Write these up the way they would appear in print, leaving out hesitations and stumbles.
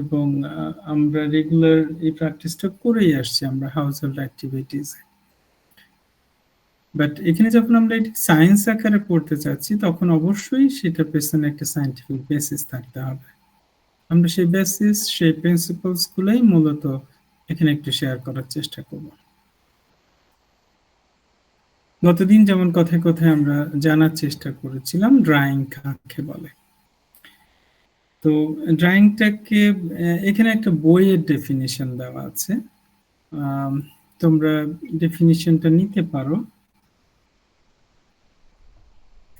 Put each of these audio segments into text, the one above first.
এবং আমরা রেগুলার এই প্র্যাকটিসটা করেই আসছি আমরা হাউস হোল্ড অ্যাক্টিভিটিস। বাট এখানে যখন আমরা এটি সায়েন্স আকারে পড়তে চাচ্ছি তখন অবশ্যই সেটার পেছনে একটা সায়েন্টিফিক বেসিস থাকতে হবে। আমরা সেই বেসিস, সেই প্রিন্সিপালস গুলোই মূলত এখানে একটু শেয়ার করার চেষ্টা করব। গতদিন যেমন কথায় কথায় আমরা জানার চেষ্টা করেছিলাম ড্রাইং কাকে বলে। তো ড্রাইংটাকে এখানে একটা বইয়ের ডেফিনিশন দেওয়া আছে, তোমরা ডেফিনিশনটা নিতে পারো।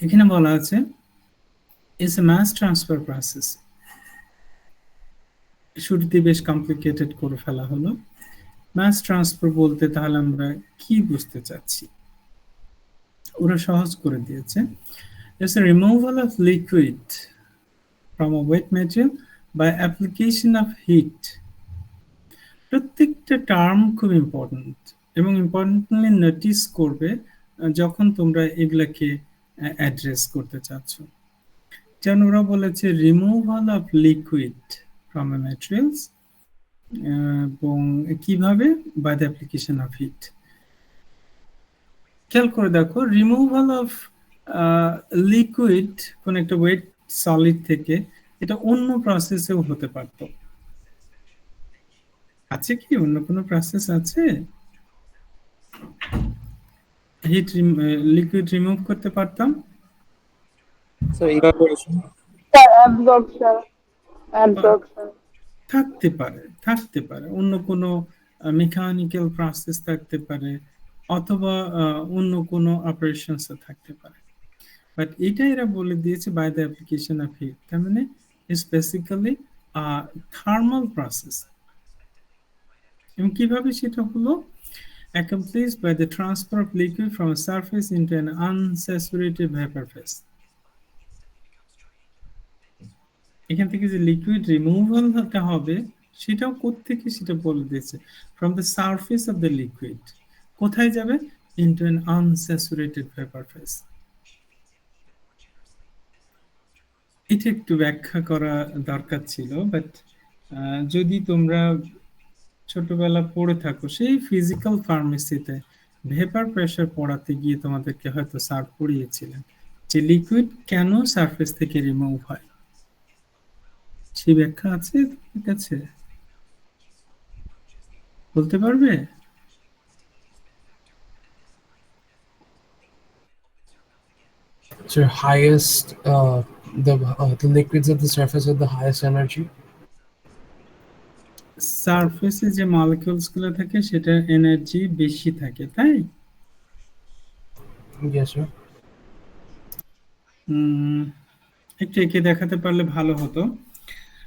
এখানে বলা আছে it's a mass transfer process. শুরুতে বেশ কমপ্লিকেটেড করে ফেলা হলো। মাস ট্রান্সফার বলতে তাহলে আমরা কি বুঝতে চাচ্ছি, ওরা সহজ করে দিয়েছে। It's a removal of liquid from a wet material by application of heat. প্রত্যেকটা টার্ম খুব ইম্পর্টেন্ট এবং ইম্পর্টেন্টলি নোটিস করবে যখন তোমরা এগুলাকে অ্যাড্রেস করতে চাচ্ছ। যেমন ওরা বলেছে removal of liquid from a materials, এবং কিভাবে, by the application of heat. খেয়াল করে দেখো, রিমুভাল অফ লিকুইড কোন একটা ওয়েট সলিড থেকে, এটা অন্য প্রসেসেও হতে পারত। আছে কি অন্য কোনো প্রসেস আছে? হিট লিকুইড রিমুভ করতে পারতাম? থাকতে পারে অন্য কোনো মেকানিক্যাল প্রসেস থাকতে পারে, অথবা অন্য কোনো অপারেশনস থাকতে পারে। বাট এটা এরা বলে দিয়েছে by the application of heat, তার মানে ইটস বেসিক্যালি থার্মাল প্রসেস। এবং কিভাবে সেটা হলো? accomplished by the transfer of liquid from a surface into an unsaturated vapor phase. এখান থেকে যে লিকুইড রিমুভালটা হবে সেটাও কোত্থেকে সেটা বলে দিয়েছে, from the surface of the liquid। কোথায় যাবে? into an unsaturated vapor phase। এটা একটু ব্যাখ্যা করা দরকার ছিল, বাট যদি তোমরা ছোটবেলা পড়ে থাকো সেই ফিজিক্যাল ফার্মেসিতে ভেপার প্রেসার পড়াতে গিয়ে তোমাদেরকে হয়তো স্যার পড়িয়েছিলেন যে লিকুইড কেন সারফেস থেকে রিমুভ হয়। সেই ব্যাখ্যা আছে তোমার কাছে? বলতে পারবে? So highest, the liquids at the surface with the highest energy. সারফেসে যে মলিকিউলস গুলো থাকে সেটা এনার্জি বেশি থাকে, তাই? Yes, sir. একটু এঁকে দেখাতে পারলে ভালো হতো।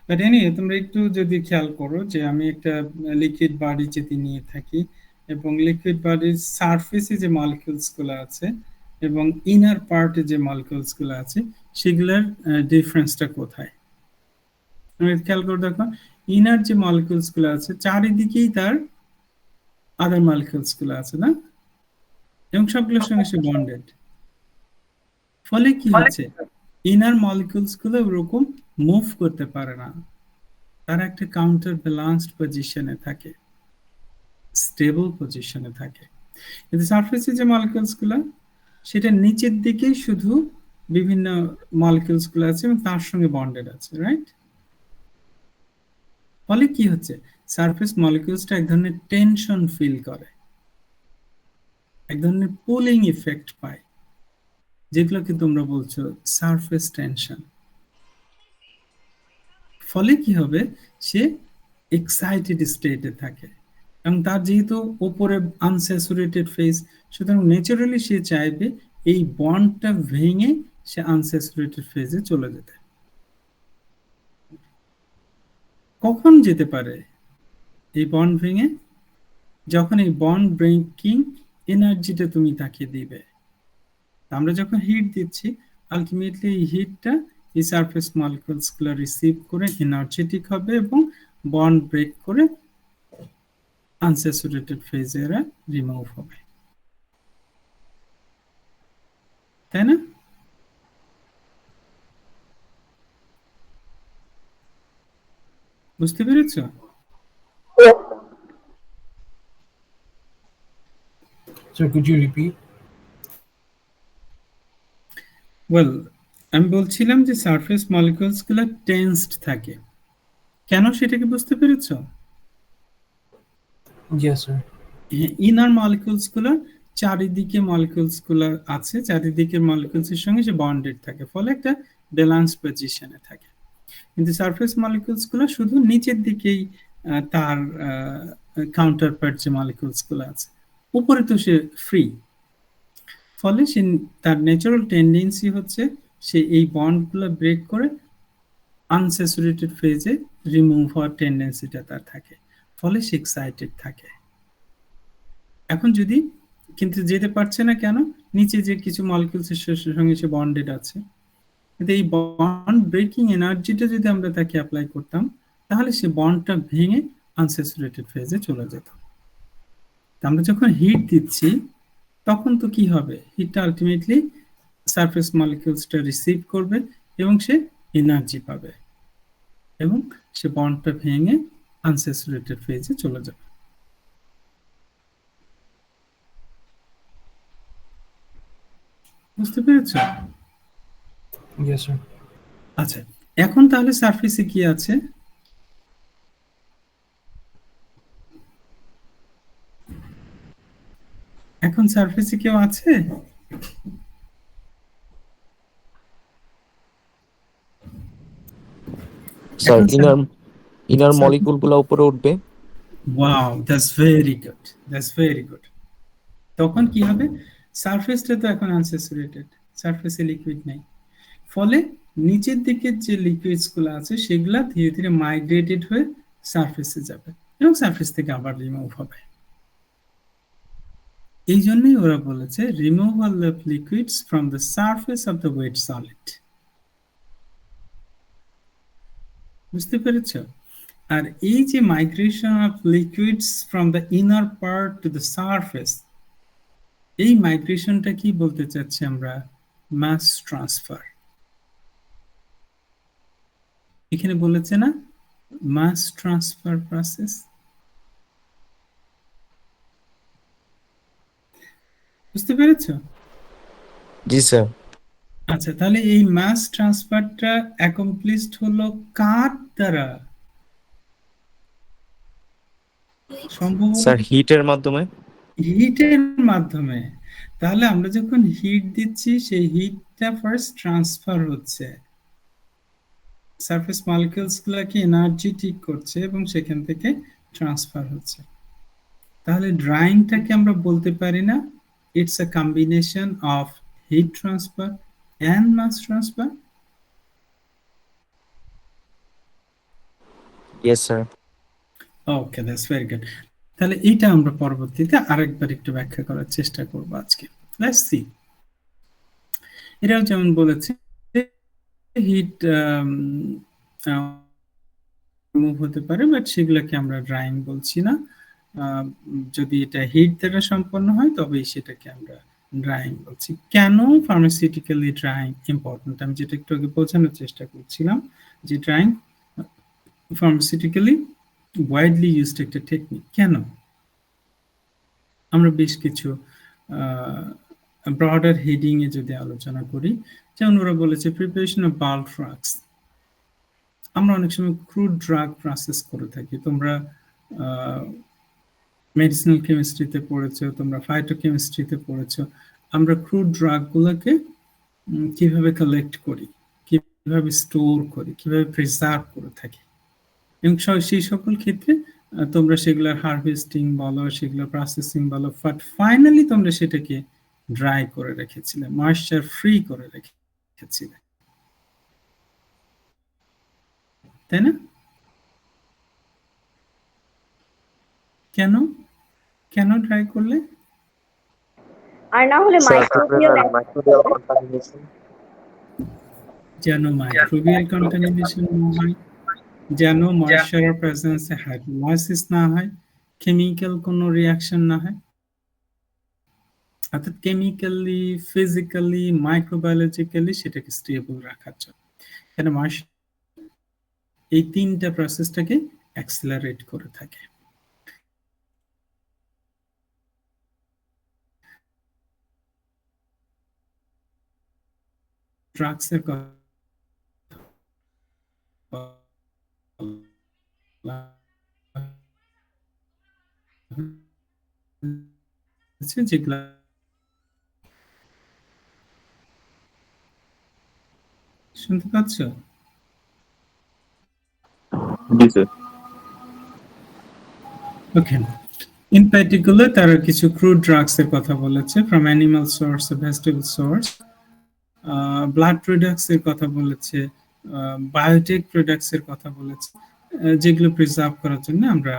বাট এনিওয়ে তোমরা একটু যদি খেয়াল করো যে আমি একটা লিকুইড বডি যদি নিয়ে থাকি এবং লিকুইড বডির সারফেসে যে মলিকিউলস গুলো আছে এবং ইনার পার্টে যে মলিকিউলস গুলো আছে সেগুলোর ডিফারেন্সটা কোথায়? তুমি খেয়াল করে দেখো, ইনার যে মলিকিউলস গুলো আছে চারিদিকেই তার আদার মলিকিউলস গুলো আছে না, এবং সবগুলোর সঙ্গে সে বন্ডেড। ফলে কি হচ্ছে, ইনার মলিকিউলস গুলো ওরকম মুভ করতে পারে না, তারা একটা কাউন্টার ব্যালেন্সড পজিশনে থাকে, স্টেবল পজিশনে থাকে। কিন্তু সারফেসে যে মলিকিউলস গুলো সেটা নিচের দিকেই শুধু বিভিন্ন মলিকিউলস গুলো আছে এবং তার সঙ্গে বন্ডেড আছে, রাইট? ফলে কি হচ্ছে, সারফেস মলিকিউলসটা এক ধরনের টেনশন ফিল করে, এক ধরনের পুলিং ইফেক্ট পায়, যেগুলোকে তোমরা বলছো সারফেস টেনশন। ফলে কি হবে, সে এক্সাইটেড স্টেটে থাকে এবং তার যেহেতু উপরে আনস্যাচুরেটেড ফেজ, সুতরাং ন্যাচারালি সে চাইবে এই বন্ডটা ভেঙে সে আনস্যাচুরেটেড ফেজে চলে যেতে। কখন যেতে পারে এই বন্ড ভেঙে? যখন এই বন্ড ব্রেকিং এনার্জিটা তুমি তাকে দিবে। আমরা যখন হিট দিচ্ছি আলটিমেটলি এই হিটটা এই সারফেস মলিকিউলস গুলো রিসিভ করে এনার্জেটিক হবে এবং বন্ড ব্রেক করে আনস্যাচুরেটেড ফেজে এরা রিমুভ হবে, তাই না? বুঝতে পেরেছো? So could you repeat? Well, আমি বলছিলাম যে সারফেস মলিকিউলস গুলো টেন্সড থাকে। কেন সেটা কি বুঝতে পেরেছো? Yes, sir. ইনার মলিকিউলস গুলো চারিদিকে মলিকিউলস গুলো আছে, চারিদিকের মলিকিউলস এর সঙ্গে সে বন্ডেড থাকে, ফলে একটা ব্যালেন্স পজিশনে থাকে। কিন্তু সারফেস মলিকিউলস গুলো শুধু নিচের দিকেই তার কাউন্টার পার্ট যে মলিকিউলস গুলো আছে, উপরে তো সে ফ্রি। ফলে সে তার ন্যাচারাল টেন্ডেন্সি হচ্ছে সে এই বন্ডগুলো ব্রেক করে আনস্যাচুরেটেড ফেজে রিমুভ হওয়ার টেন্ডেন্সিটা তার থাকে, ফলে সে এক্সাইটেড থাকে। এখন যদি কিন্তু যেতে পারছে না কেন? নিচে যে কিছু মলিকিউলস এর সঙ্গে সে বন্ডেড আছে, কিন্তু এই বন্ড ব্রেকিং এনার্জিটা যদি আমরা তাকে অ্যাপ্লাই করতাম, তাহলে সে বন্ডটা ভেঙে আনস্যাচুরেটেড ফেজে চলে যেত। আমরা যখন হিট দিচ্ছি তখন তো কি হবে? হিটটা আলটিমেটলি সারফেস মলিকিউলসটা রিসিভ করবে এবং সে এনার্জি পাবে এবং সে বন্ডটা ভেঙে আনস্যাচুরেটেড ফেজে চলে যাবে। বুঝতে পেরেছো? Yes, sir. আচ্ছা, এখন তাহলে সারফেসে কি আছে? এখন সারফেসে কেউ আছে? স্যার, এখন ইনার মলিকুল গুলা উপরে উঠবে। Wow, that's very good, that's very good. তখন কি হবে? সারফেসটা তো এখন আনস্যাচুরেটেড, সারফেসে লিকুইড নেই, ফলে নিচের দিকে যে লিকুইডস গুলো আছে সেগুলা ধীরে ধীরে মাইগ্রেটেড হয়ে সারফেসে যাবে এবং সারফেস থেকে আবার রিমুভ হবে। এই জন্যই ওরা বলেছে removal of liquids from the surface of the wet solid. বুঝতে পেরেছো? আর এই যে migration of liquids from the inner part to the surface, এই মাইগ্রেশনটা কি বলতে চাচ্ছি আমরা? Mass transfer. এখানে বলেছে না মাস ট্রান্সফার প্রসেস? বুঝতে পেরেছো? জি স্যার। আচ্ছা, তাহলে এই মাস ট্রান্সফারটা অ্যাকমপ্লিশড হলো কার দ্বারা? সম্ভবত স্যার, হিটের মাধ্যমে। হিটের মাধ্যমে। তাহলে আমরা যখন হিট দিচ্ছি সেই হিটটা ফার্স্ট ট্রান্সফার হচ্ছে, সারফেস মলিকিউলস গুলোকে এনার্জেটিক করছে এবং সেখান থেকে ট্রান্সফার হচ্ছে। তাহলে ড্রাইংটাকে আমরা বলতে পারি না it's a combination of heat transfer and mass transfer? Yes sir. Okay, that's very good. তাহলে এটা আমরা পরবর্তীতে আরেকবার একটু ব্যাখ্যা করার চেষ্টা করব আজকে। Let's see. এটাও যেমন বলেছে হিট মুভ হতে পারে, বাট সেগুলোকে আমরা ড্রাইং বলছি না। যদি এটা হিট দ্বারা সম্পন্ন হয় তবে সেটাকে আমরা ড্রাইং বলছি। কেন ফার্মাসিউটিক্যালি ড্রাইং ইম্পর্টেন্ট? আমি যেটা একটু আগে বোঝানোর চেষ্টা করছিলাম যে ড্রাইং ফার্মাসিউটিক্যালি ওয়াইডলি ইউজড একটা টেকনিক। কেন? আমরা বেশ কিছু ব্রডার হেডিং এ যদি আলোচনা করি, যেমন ওরা বলেছে প্রিপারেশন অফ বাল্ক ড্রাগস। আমরা অনেক সময় ক্রুড ড্রাগ প্রসেস করে থাকি। তোমরা মেডিসিনাল কেমিস্ট্রিতে পড়েছো, তোমরা ফাইটোকেমিস্ট্রিতে পড়েছো। আমরা ক্রুড ড্রাগ গুলোকে কিভাবে কালেক্ট করি, কিভাবে স্টোর করি, কিভাবে প্রিজার্ভ করে থাকি, এবং সেই সকল ক্ষেত্রে তোমরা সেগুলোর হারভেস্টিং বলো, সেগুলো প্রসেসিং বলো, বাট ফাইনালি তোমরা সেটাকে ড্রাই করে রেখেছিলে, ময়েশ্চার ফ্রি করে রেখেছিলে, তাই না? কেন কেন ড্রাই করলে? আর না হলে মাইক্রোবিয়াল যেন মাইক্রোবিয়াল কন্টামিনেশন না হয়, যেন ময়েশ্চারের প্রেজেন্সে হাইড্রোলাইসিস না হয়, কেমিক্যাল কোনো রিঅ্যাকশন না হয়। অর্থাৎ কেমিক্যালি, ফিজিক্যালি, মাইক্রোবায়োলজিক্যালি সেটাকে স্টেবল রাখার জন্য। কেন এই তিনটা প্রসেসটাকে অ্যাক্সেলারেট করে থাকে। ড্রাগসের কথা যেগুলা শুনতে পাচ্ছ? জি স্যার। ওকে, ইন পার্টিকুলার তারা কিছু ক্রুড ড্রাগস এর কথা বলেছে, from animal source, vegetable source, blood products এর কথা বলেছে, বায়োটেক প্রোডাক্টস এর কথা বলেছে, যেগুলো প্রিজার্ভ করার জন্য আমরা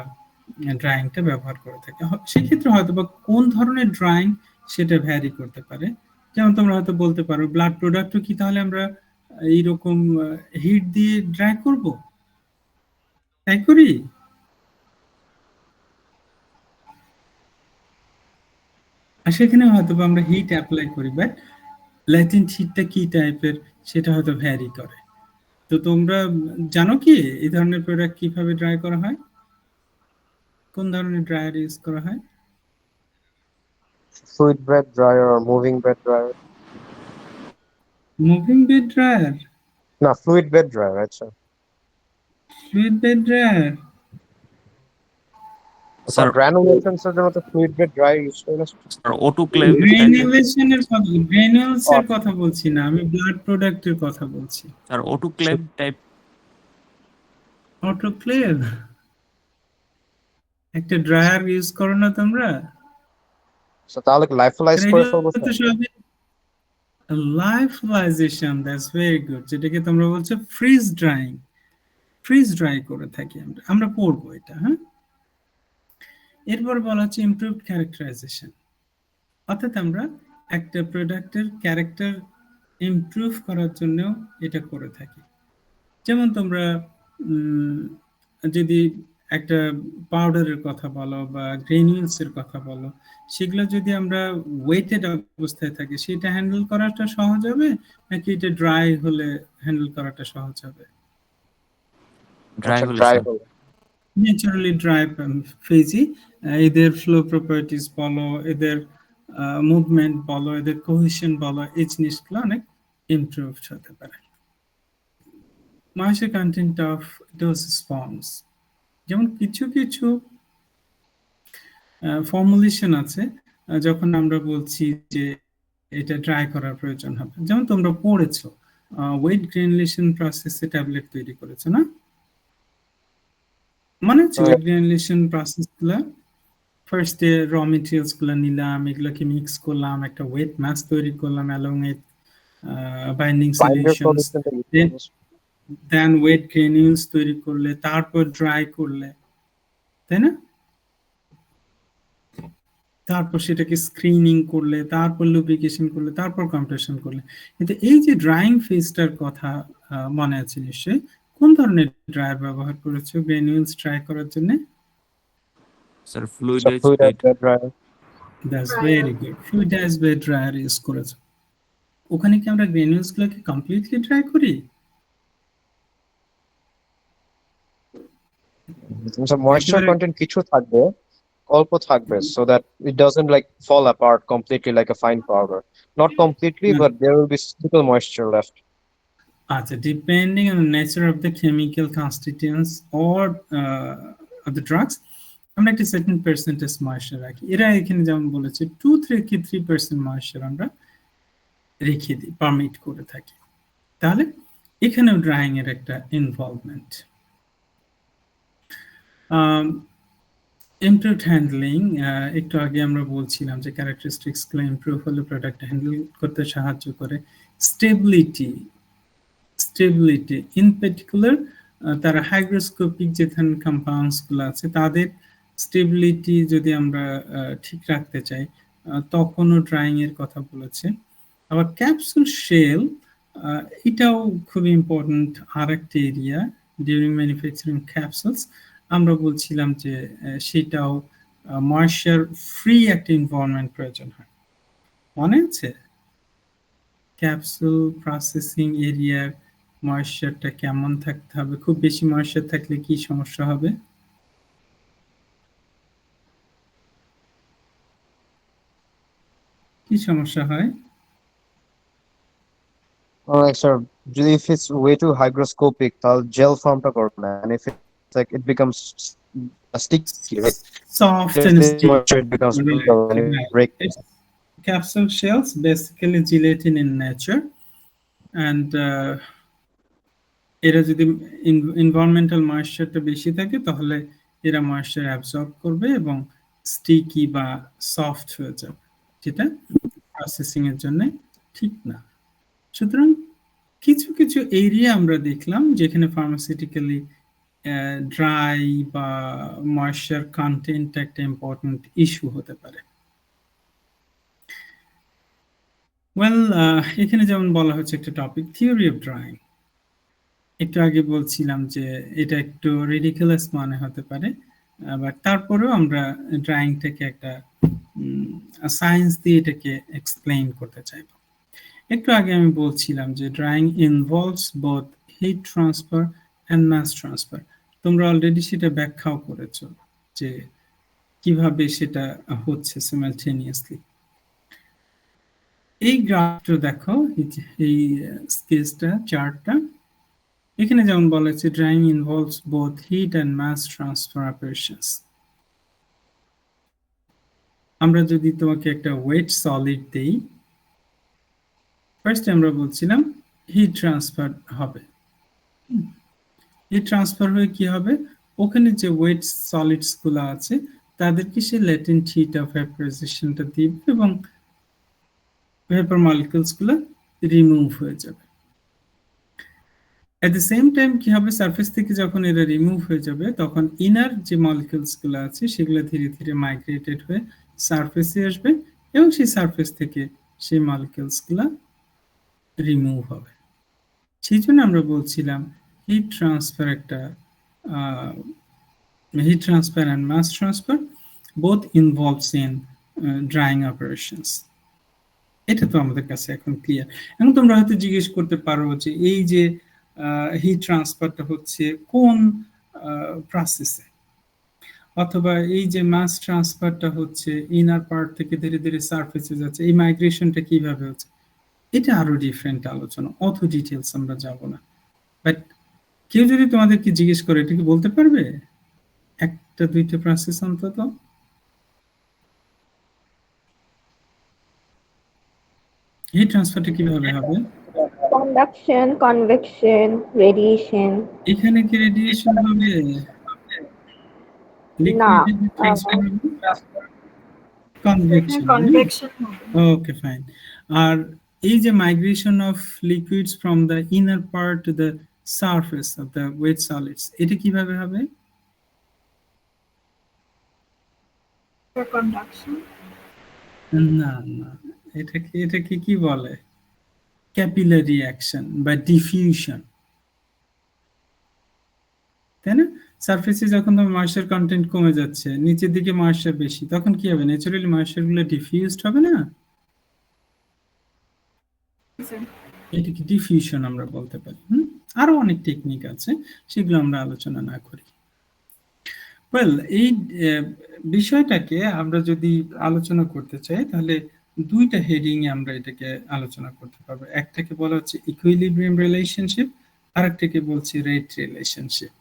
ড্রাইংটা ব্যবহার করে থাকি। সেক্ষেত্রে হয়তো বা কোন ধরনের ড্রাইং সেটা ভ্যারি করতে পারে। যেমন তোমরা হয়তো বলতে পারো ব্লাড প্রোডাক্টও কি তাহলে আমরা এইরকম হিট দিয়ে ড্রাই করব? তাই করি? আর সেখানে হয়তো আমরা হিট অ্যাপ্লাই করি, বাট ল্যাটেন্ট হিটটা কি টাইপের সেটা হয়তো ভ্যারি করে। তো তোমরা জানো কি এই ধরনের প্রোডাক্ট কিভাবে ড্রাই করা হয়? কোন ধরনের ড্রায়ার ইউজ করা হয়? Fluid bed dryer or moving bed dryer? Moving bed dryer, No, fluid bed dryer, right, sir? Fluid bed dryer. For sir granulation, sir, there was a fluid bed dryer used for us. Sir autoclave গ্রানুলেশনের কথা, granules এর Oh. কথা বলছি না, আমি blood প্রোডাক্টের কথা বলছি। Sir autoclave type. অটোক্লেভ একটা ড্রায়ার ইউজ করো না তোমরা? So তাহলে lyophilize করে ফেলবো তো স্যার? সবই লাইফলাইজেশন, দ্যাটস ভেরি গুড, যেটাকে তোমরা বলছো ফ্রিজ ড্রাইং। ফ্রিজ ড্রাই করে থাকি আমরা পড়বো এটা। হ্যাঁ, এরপর বলা হচ্ছে ইমপ্রুভড ক্যারেক্টারাইজেশন, অর্থাৎ আমরা একটা প্রোডাক্টের ক্যারেক্টার ইমপ্রুভ করার জন্য এটা করে থাকি। যেমন তোমরা যদি একটা পাউডারের কথা বলো বা গ্রেনিউলস এর কথা বলো, সেগুলো যদি আমরা ওয়েটেড অবস্থায় থাকে সেটা হ্যান্ডেল করাটা সহজ হবে, নাকি এটা ড্রাই হলে হ্যান্ডেল করাটা সহজ হবে? ড্রাই আচ্ছা, হলে dry স্যার। হলে। ন্যাচারালি ড্রাই ফেজি, এদের ফ্লো প্রপার্টিজ বলো, এদের মুভমেন্ট বলো, এদের কোহেশন বলো, এই জিনিসগুলো অনেক ইমপ্রুভড হতে পারে। Moisture content of dose sponge, যেমন কিছু কিছু ফর্মুলেশন আছে যখন আমরা বলছি যে এটা ড্রাই করার প্রয়োজন হবে, যেমন তোমরা পড়েছো ওয়েট গ্রানুলেশন প্রসেসে ট্যাবলেট তৈরি করেছো না? মনে আছে ওয়েট গ্রানুলেশন প্রসেসগুলো? ফার্স্টে র মেটেরিয়ালস গুলো নিলাম, এগুলোকে মিক্স করলাম, একটা ওয়েট মাস তৈরি করলাম along with binding Binder solutions, solution টা use দেন করবো। দেন ওয়েট গ্রানুলস তৈরি করলে, তারপর ড্রাই করলে, তাই না? তারপর সেটাকে স্ক্রিনিং করলে, তারপর লুব্রিকেশন করলে, তারপর কম্প্রেশন করলে। কিন্তু এই যে ড্রাইং ফেজটার কথা মনে আছে নিশ্চয়ই, কোন ধরনের ড্রায়ার ব্যবহার করেছো গ্রানুলস ড্রাই করার জন্য? Sir So fluidize fluidized bed. bed dryer. That's very good, fluidized bed dryer use করেছো। ওখানে কি আমরা গ্রানুলস গুলোকে কমপ্লিটলি ড্রাই করি? So moisture একেবারে content কিছু থাকবে, অল্প থাকবে, so that it doesn't like fall apart completely like a fine powder. Not completely, No. but there will be still moisture left. আচ্ছা, depending on the nature of the chemical constituents or of the drugs, আমরা একটা certain percentage moisture রাখি। এরা এখানে যেমন বলেছে 2 থেকে 3% moisture আমরা রেখে দিই, পারমিট করে থাকি। তাহলে এখানেও ড্রাইং এর একটা ইনভলভমেন্ট। ইমপ্রুভড হ্যান্ডলিং, একটু আগে আমরা বলছিলাম যে ক্যারেক্টারিস্টিক্স গুলো ইমপ্রুভ হলে প্রোডাক্ট হ্যান্ডেল করতে সাহায্য করে। স্টেবিলিটি, স্টেবিলিটি ইন পার্টিকুলার তারা হাইগ্রোস্কোপিক যে ধরনের কম্পাউন্ডস গুলো আছে তাদের স্টেবিলিটি যদি আমরা ঠিক রাখতে চাই তখনও ড্রাইং এর কথা বলেছে। আবার ক্যাপসুল শেল, এটাও খুব ইম্পর্টেন্ট আর একটা এরিয়া ডিউরিং ম্যানুফ্যাকচারিং ক্যাপসুলস। আমরা বলছিলাম যে সেটাও ময়েশ্চার ফ্রি একটা এনভায়রনমেন্ট প্রয়োজন হয়, মনে আছে? ক্যাপসুল প্রসেসিং এরিয়ার ময়েশ্চারটা কেমন থাকতে হবে? খুব বেশি ময়েশ্চার থাকলে কি সমস্যা হবে? কি সমস্যা হয়? Like sir, if it's way too hygroscopic, তাহলে gel ফর্মটা করবে না, and if it's like it becomes sticky, right? Soft There's and this sticky. moisture, it becomes Right, brittle and it right. breaks. It's capsule shells, basically gelatin in nature, and এরা যদি environmental ময়েশ্চারটা বেশি থাকে তাহলে এরা moisture absorb করবে এবং sticky বা soft হয়ে যাবে, যেটা প্রসেসিং এর জন্য ঠিক না। সুতরাং কিছু কিছু এরিয়া আমরা দেখলাম যেখানে ফার্মাসিউটিক্যালি ড্রাই বা ময়েশ্চার কন্টেন্ট একটা ইম্পর্টেন্ট ইস্যু হতে পারে। ওয়েল, এখানে যেমন বলা হচ্ছে একটা টপিক থিওরি অফ ড্রাইং। একটু আগে বলছিলাম যে এটা একটু রিডিকুলাস মনে হতে পারে, বাট তারপরেও আমরা ড্রাইংটাকে একটা সায়েন্স দিয়ে এটাকে এক্সপ্লেইন করতে চাইব। একটু আগে আমি বলছিলাম যে drying involves both heat transfer and mass transfer. তোমরা অলরেডি সেটা ব্যাখ্যাও করেছো যে কিভাবে সেটা হচ্ছে সিমালটেনিয়াসলি। এই গ্রাফটা দেখো, এই স্কেচটা, চার্টটা, এখানে যেমন বলা হচ্ছে drying involves both heat and mass transfer operations. আমরা যদি তোমাকে একটা ওয়েট সলিড দেই, ফার্স্ট আমরা বলছিলাম হিট ট্রান্সফার হবে। হিট ট্রান্সফার হয়ে কি হবে, ওখানে যে ওয়েট সলিডস গুলো আছে তাদেরকে সে ল্যাটেন্ট হিট অফ ভ্যাপোরাইজেশনটা দিবে এবং ভেপার মলিকিউলস গুলো রিমুভ হয়ে যাবে। এট দ্য সেম টাইম কি হবে, সারফেস থেকে যখন এরা রিমুভ হয়ে যাবে তখন ইনার যে মলিকিউলস গুলো আছে সেগুলো ধীরে ধীরে মাইগ্রেটেড হয়ে সারফেসে আসবে এবং সেই সারফেস থেকে সেই মলিকিউলস গুলো রিমুভ হবে। সেই জন্য আমরা বলছিলাম হিট ট্রান্সফার একটা heat transfer and mass transfer both involves in drying operations. এটা তো আমাদের কাছে এখন ক্লিয়ার। এখন তোমরা হয়তো জিজ্ঞেস করতে পারো যে এই যে হিট ট্রান্সফারটা হচ্ছে কোন প্রসেসে, অথবা এই যে মাস ট্রান্সফারটা হচ্ছে ইনার পার্ট থেকে ধীরে ধীরে সারফেসে যাচ্ছে, এই মাইগ্রেশনটা কিভাবে হচ্ছে, এটা আরো ডিফারেন্ট আলোচনা, অত ডিটেইলস আমরা যাব না। বাট কেউ যদি তোমাদেরকে জিজ্ঞেস করে এটা কি বলতে পারবে একটা দুইটা প্রসেস অন্তত? হিট ট্রান্সফারটা কিভাবে হবে? Conduction, convection, radiation. এখানে কি রেডিয়েশন হবে? না, লিকুইড ট্রান্সফার হবে? কনভেকশন। Okay, fine. আর এই যে migration of liquids from the inner part to the surface of the wet solids, এটা কিভাবে হবে? না না, এটাকে কি বলে? ক্যাপিলারি অ্যাকশন বা ডিফিউশন, তাই না? সারফেসে যখন তোমার ময়েশ্চার কন্টেন্ট কমে যাচ্ছে, নিচের দিকে ময়েশ্চার বেশি, তখন কি হবে? ন্যাচারালি ময়েশ্চার গুলো ডিফিউজড হবে না? এটাকে ডিফিউশন আমরা বলতে পারি। আরো অনেক টেকনিক আছে, সেগুলো আমরা আলোচনা না করি। ওয়েল, এই বিষয়টাকে আমরা যদি আলোচনা করতে চাই তাহলে দুইটা হেডিং এ আমরা এটাকে আলোচনা করতে পারবো। একটাকে বলা হচ্ছে ইকুইলিব্রিয়াম রিলেশনশিপ, আরেকটাকে বলছি রেট রিলেশনশিপ।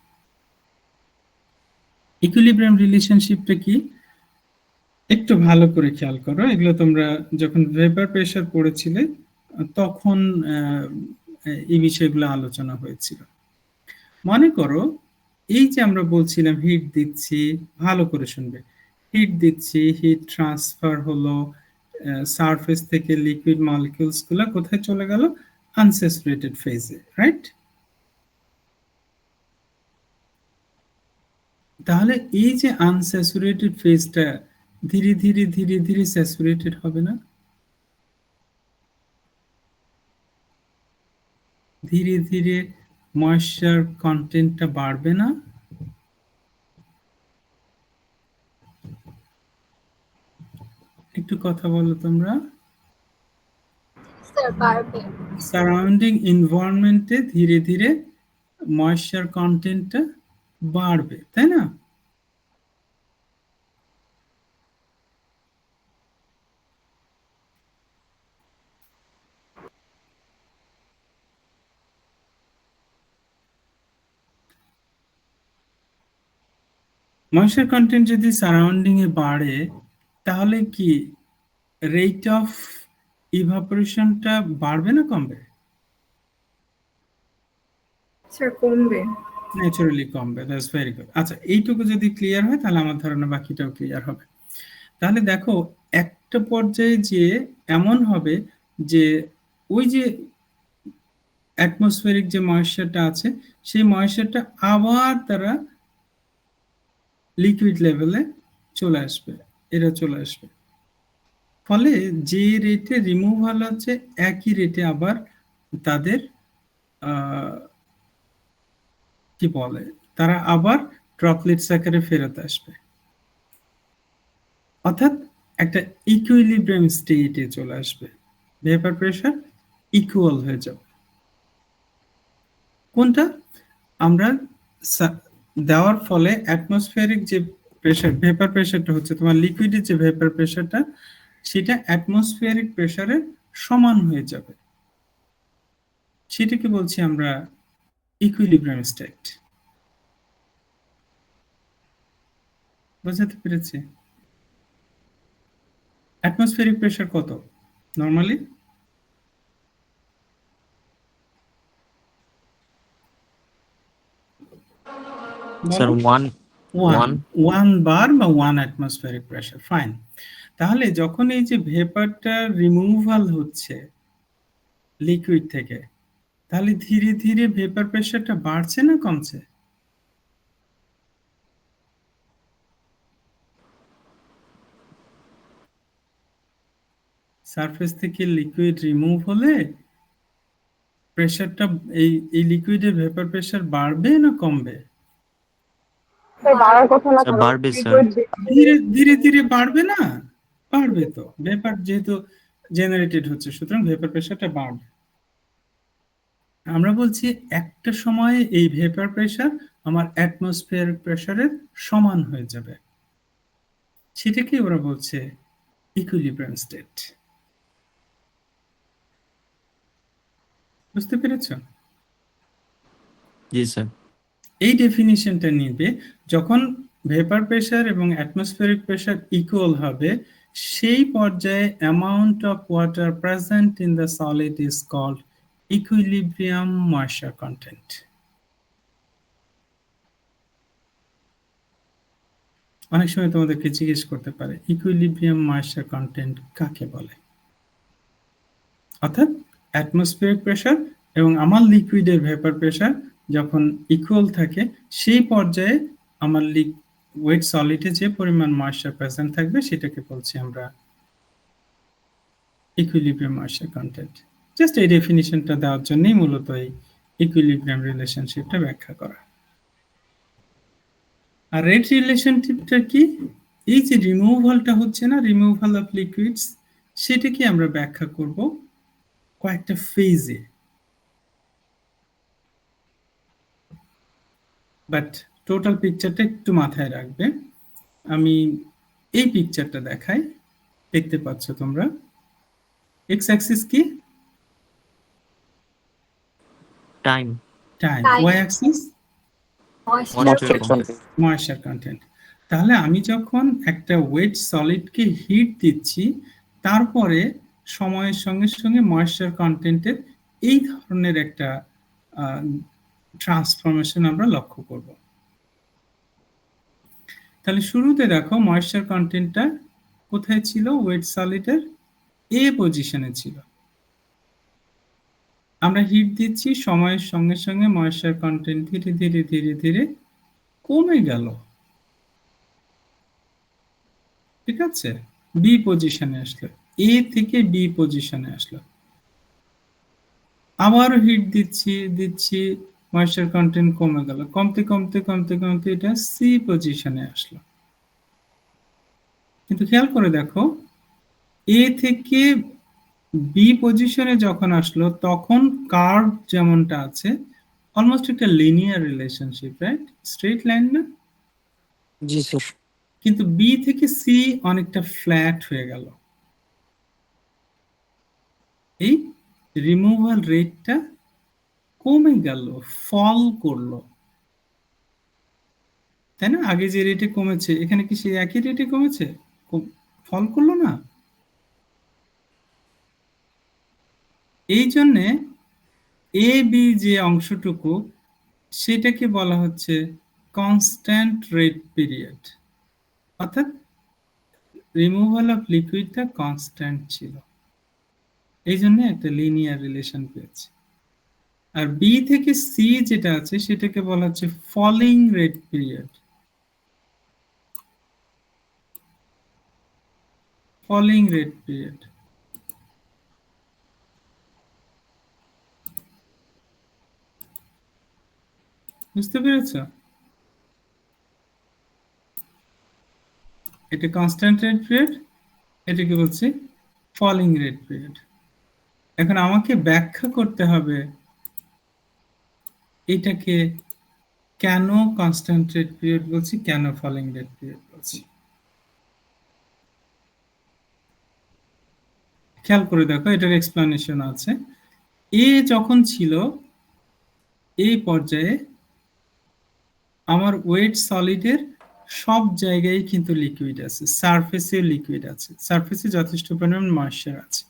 ইকুইলিব্রিয়াম রিলেশনশিপটা কি একটু ভালো করে খেয়াল করো, এগুলো তোমরা যখন ভেপার প্রেসার পড়েছিলে তখন এই বিষয়গুলো আলোচনা হয়েছিল। মনে করো এই যে আমরা বলছিলাম হিট দিচ্ছি, ভালো করে শুনবে, হিট দিচ্ছি, হিট ট্রান্সফার হলো, সারফেস থেকে লিকুইড মলিকিউলস গুলো কোথায় চলে গেল? আনস্যাচুরেটেড ফেজে, রাইট? তাহলে এই যে আনস্যাচুরেটেড ফেজটা ধীরে ধীরে ধীরে ধীরে স্যাচুরেটেড হবে না? ধীরে ধীরে ময়েশ্চার কন্টেন্টটা বাড়বে না? একটু কথা বলো তোমরা। ময়েশ্চার বাড়বে। সারাউন্ডিং এনভায়রনমেন্টে ধীরে ধীরে ময়েশ্চার কন্টেন্টটা বাড়বে, তাই না? ময়েশ্চার কন্টেন্ট যদি সারাউন্ডিং এ বাড়ে তাহলে কি রেট অফ ইভাপোরেশনটা বাড়বে না কমবে? স্যার কমবে। ন্যাচারালি কমবে। That's very good. আচ্ছা, এইটুকু যদি ক্লিয়ার হয় তাহলে আমার ধারণা বাকিটাও ক্লিয়ার হবে। তাহলে দেখো একটা পর্যায়ে যে এমন হবে যে ওই যে অ্যাটমসফিয়ারিক যে ময়েশ্চারটা আছে সেই ময়েশ্চারটা আবার তারা লিকুইড লেভেলে চলে আসবে, এরা চলে আসবে। ফলে যে রেটে রিমুভাল হচ্ছে একই রেটে আবার তাদের কি বলে, তারা আবার ড্রপলেটস আকারে ফেরত আসবে, অর্থাৎ একটা ইকুইলিব্রিয়াম স্টেটে চলে আসবে, ভেপার প্রেশার ইকুয়াল হয়ে যাবে। কোনটা আমরা দেওয়ার ফলে অ্যাটমসফিয়ারিক যে প্রেশার, ভেপার প্রেশারটা হচ্ছে তোমার লিকুইডের যে ভেপার প্রেশারটা, সেটা অ্যাটমসফিয়ারিক প্রেশারের সমান হয়ে যাবে। সেটাকে বলছি আমরা ইকুইলিব্রিয়াম স্টেট। বুঝতে পেরেছি? অ্যাটমসফিয়ারিক প্রেশার কত নরমালি? স্যার 1 ওয়ান বার বা 1 অ্যাটমসফিয়ারিক প্রেশার। ফাইন। তাহলে যখন এই যে ভেপারটা রিমুভাল হচ্ছে লিকুইড থেকে, তাহলে ধীরে ধীরে ভেপার প্রেশারটা বাড়ছে না কমছে? সারফেস থেকে লিকুইড রিমুভ হলে প্রেশারটা এই লিকুইডের ভেপার প্রেশার বাড়বে না কমবে? বাড়ার কথা না, স্যার বাড়বে স্যার। ধীরে ধীরে ধীরে বাড়বে না? বাড়বে তো, ভেপার যেহেতু জেনারেটেড হচ্ছে, সুতরাং ভেপার প্রেশারটা বাড়বে। আমরা বলছি একটা সময়ে এই ভেপার প্রেশার আমার অ্যাটমসফিয়ার প্রেশারের সমান হয়ে যাবে, সেটাকে ওরা বলছে ইকুইলিব্রিয়াম স্টেট। বুঝতে পেরেছ? জি স্যার। এই ডেফিনিশনটা নিবে যখন ভেপার প্রেশার এবং অ্যাটমসফিয়ারিক প্রেশার ইকুয়াল হবে, সেই পর্যায়ে amount of water present in the solid is called equilibrium moisture content. অনেক সময় তোমাদেরকে জিজ্ঞেস করতে পারে ইকুইলিব্রিয়াম ময়েশ্চার কন্টেন্ট কাকে বলে। অর্থাৎ অ্যাটমসফিয়ারিক প্রেশার এবং আমার লিকুইডের ভেপার প্রেশার যখন ইকুয়াল থাকে, সেই পর্যায়ে আমার ওয়েট সলিডে যে পরিমাণ ময়েশ্চার প্রেজেন্ট থাকবে সেটাকে বলছি আমরা ইকুইলিব্রিয়াম ময়েশ্চার কন্টেন্ট। জাস্ট এই ডেফিনিশনটা দেওয়ার জন্যই মূলত এই ইকুইলিব্রিয়াম রিলেশনশিপটা ব্যাখ্যা করা। আর রেট রিলেশনশিপটা কি? এই যে রিমুভালটা হচ্ছে না, রিমুভাল অফ লিকুইডস, সেটাকে আমরা ব্যাখ্যা করব কয়েকটা ফেজে। বাট টোটাল পিকচারটা একটু মাথায় রাখবে। আমি এই পিকচারটা দেখাই, দেখতে পাচ্ছ তোমরা। এক্স অ্যাক্সিস কি? Time. Time. Time. Y axis moisture moisture content. তাহলে আমি যখন একটা ওয়েট সলিডকে হিট দিচ্ছি, তারপরে সময়ের সঙ্গে সঙ্গে ময়েশ্চার কন্টেন্টের এই ধরনের একটা ট্রান্সফরমেশন আমরা লক্ষ্য করব। তাহলে শুরুতে দেখো ময়েশ্চার কন্টেন্টটা কোথায় ছিল? ওয়েট সলিডের এ পজিশনে ছিল। আমরা হিট দিচ্ছি, সময়ের সঙ্গে সঙ্গে ময়েশ্চার কন্টেন্ট ধীরে ধীরে ধীরে ধীরে কমে গেল, ঠিক আছে? বি পজিশনে আসলো, এ থেকে বি পজিশনে আসলো। আবার হিট দিচ্ছি ময়েশ্চার কন্টেন্ট কমে গেল, কমতে কমতে কমতে কমতে এটা সি পজিশনে আসলো। কিন্তু খেয়াল করে দেখো, এ থেকে বি পজিশনে যখন আসলো তখন কার্ভ যেমনটা আছে অলমোস্ট একটা linear relationship, right? Straight line না? জি স্যার। কিন্তু বি থেকে সি অনেকটা ফ্ল্যাট হয়ে গেল। এই রিমুভাল রেটটা কমে গেল, ফল করলো, তাই না? আগে যে রেটে কমেছে এখানে কি সেই একই রেটে কমেছে, ফল করলো না? এই জন্যে এ বি যে অংশটুকু সেটাকে বলা হচ্ছে কনস্ট্যান্ট রেট পিরিয়ড, অর্থাৎ রিমুভাল অফ লিকুইডটা কনস্ট্যান্ট ছিল, এই জন্য একটা লিনিয়ার রিলেশন পেয়েছে। আর বি থেকে সি যেটা আছে সেটাকে বলা হচ্ছে falling rate period, falling rate period. বুঝতে পেরেছ? এটা কনস্ট্যান্ট রেট পিরিয়ড, এটাকে বলছি ফলিং রেট পিরিয়ড। এখন আমাকে ব্যাখ্যা করতে হবে এটাকে কেন কনস্ট্যান্ট রেট পিরিয়ড বলছি, কেন ফলিং রেট পিরিয়ড বলছি। খেয়াল করে দেখো, এটার এক্সপ্লেনেশন আছে। এ যখন ছিল এই পর্যায়ে আমার ওয়েট সলিডের সব জায়গায় কিন্তু লিকুইড আছে, সারফেসে লিকুইড আছে, সারফেসে যথেষ্ট পরিমাণ ময়েশ্চার আছে।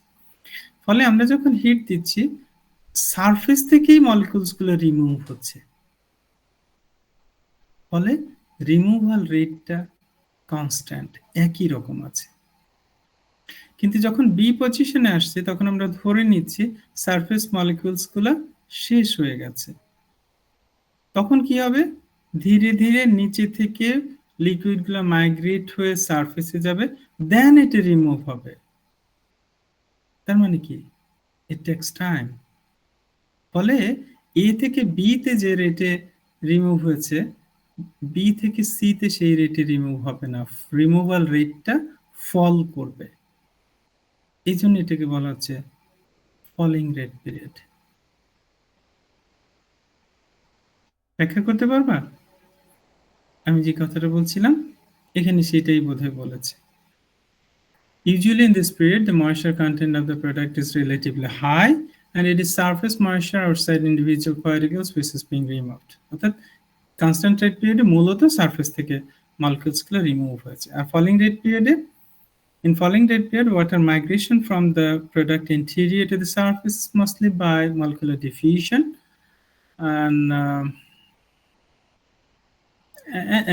ফলে আমরা যখন হিট দিচ্ছি সারফেস থেকেই মলিকুলস গুলো রিমুভ হচ্ছে, ফলে রিমুভাল রেটটা কনস্ট্যান্ট একই রকম আছে। কিন্তু যখন বি পজিশনে আসছে তখন আমরা ধরে নিচ্ছি সারফেস মলিকুলস গুলো শেষ হয়ে গেছে। তখন কি হবে? ধীরে ধীরে নিচে থেকে লিকুইড গুলো মাইগ্রেট হয়ে সারফেসে যাবে, দেন এটা রিমুভ হবে। তার মানে কি? ইট টেকস টাইম। ফলে এ থেকে বি তে যে রেটে রিমুভ হয়েছে বি থেকে সি তে সেই রেটে রিমুভ হবে না, রিমুভাল রেটটা ফল করবে। এই জন্য এটাকে বলা হচ্ছে ফলিং রেট পিরিয়ড। ব্যাখ্যা করতে পারবা আমি যে কথাটা বলছিলাম? এখানে সেটাই বোধহয় বলেছে। Usually in this period the moisture content of the product is relatively high and it is surface moisture outside individual particles which is being removed. অর্থাৎ কনস্ট্যান্ট রেট পিরিয়ডে মূলত সারফেস থেকে মলিকুলস গুলো রিমুভ হয়েছে। আর ফলিং রেট পিরিয়ডে in falling rate period, water migration from the product interior to the surface is mostly by molecular diffusion. And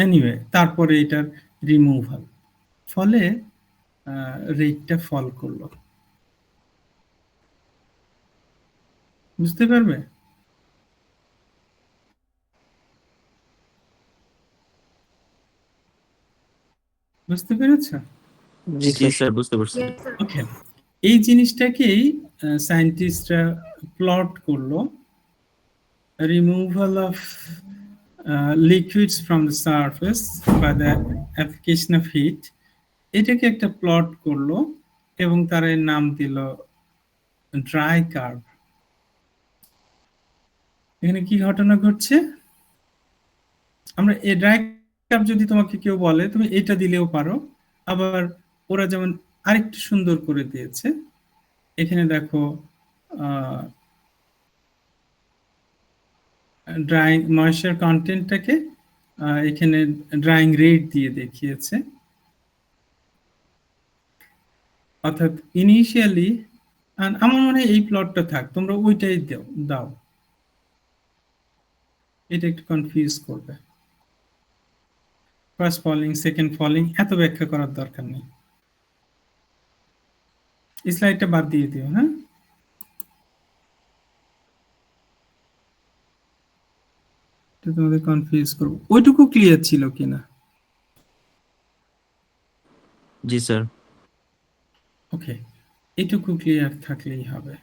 anyway, তারপরে এটার removal, ফলে রেটটা ফল করলো। বুঝতে পারবে? বুঝতে পেরেছ? জি স্যার, বুঝতে পারছি। Yes, sir. ওকে, এই জিনিসটাকেই সায়েন্টিস্টরা প্লট করলো, removal of liquids from the surface by the application of heat, এটাকে একটা প্লট করলো এবং তার এর নাম দিল ড্রাই কার্ভ। এখানে কি ঘটনা ঘটছে? আমরা এই ড্রাই কার্ভ যদি তোমাকে কেউ বলে তুমি এটা দিলেও পারো, আবার ওরা যেমন আরেকটু সুন্দর করে দিয়েছে। এখানে দেখো ড্রাইং ময়েশ্চার কন্টেন্টটাকে এখানে ড্রাইং রেট দিয়ে দেখিয়েছে। অর্থাৎ ইনিশিয়ালি আমার মনে হয় এই প্লটটা থাক, তোমরা ওইটাই দাও, এটা একটু কনফিউজ করবে। ফার্স্ট ফলিং, সেকেন্ড ফলিং এত ব্যাখ্যা করার দরকার নেই। এই স্লাইডটা বাদ দিয়ে দিও, হ্যাঁ? তোমাদের কনফিউজ করবো। ওইটুকু ক্লিয়ার ছিল কিনা? জি স্যার। ওকে, এইটুকু ক্লিয়ার থাকলেই হবে।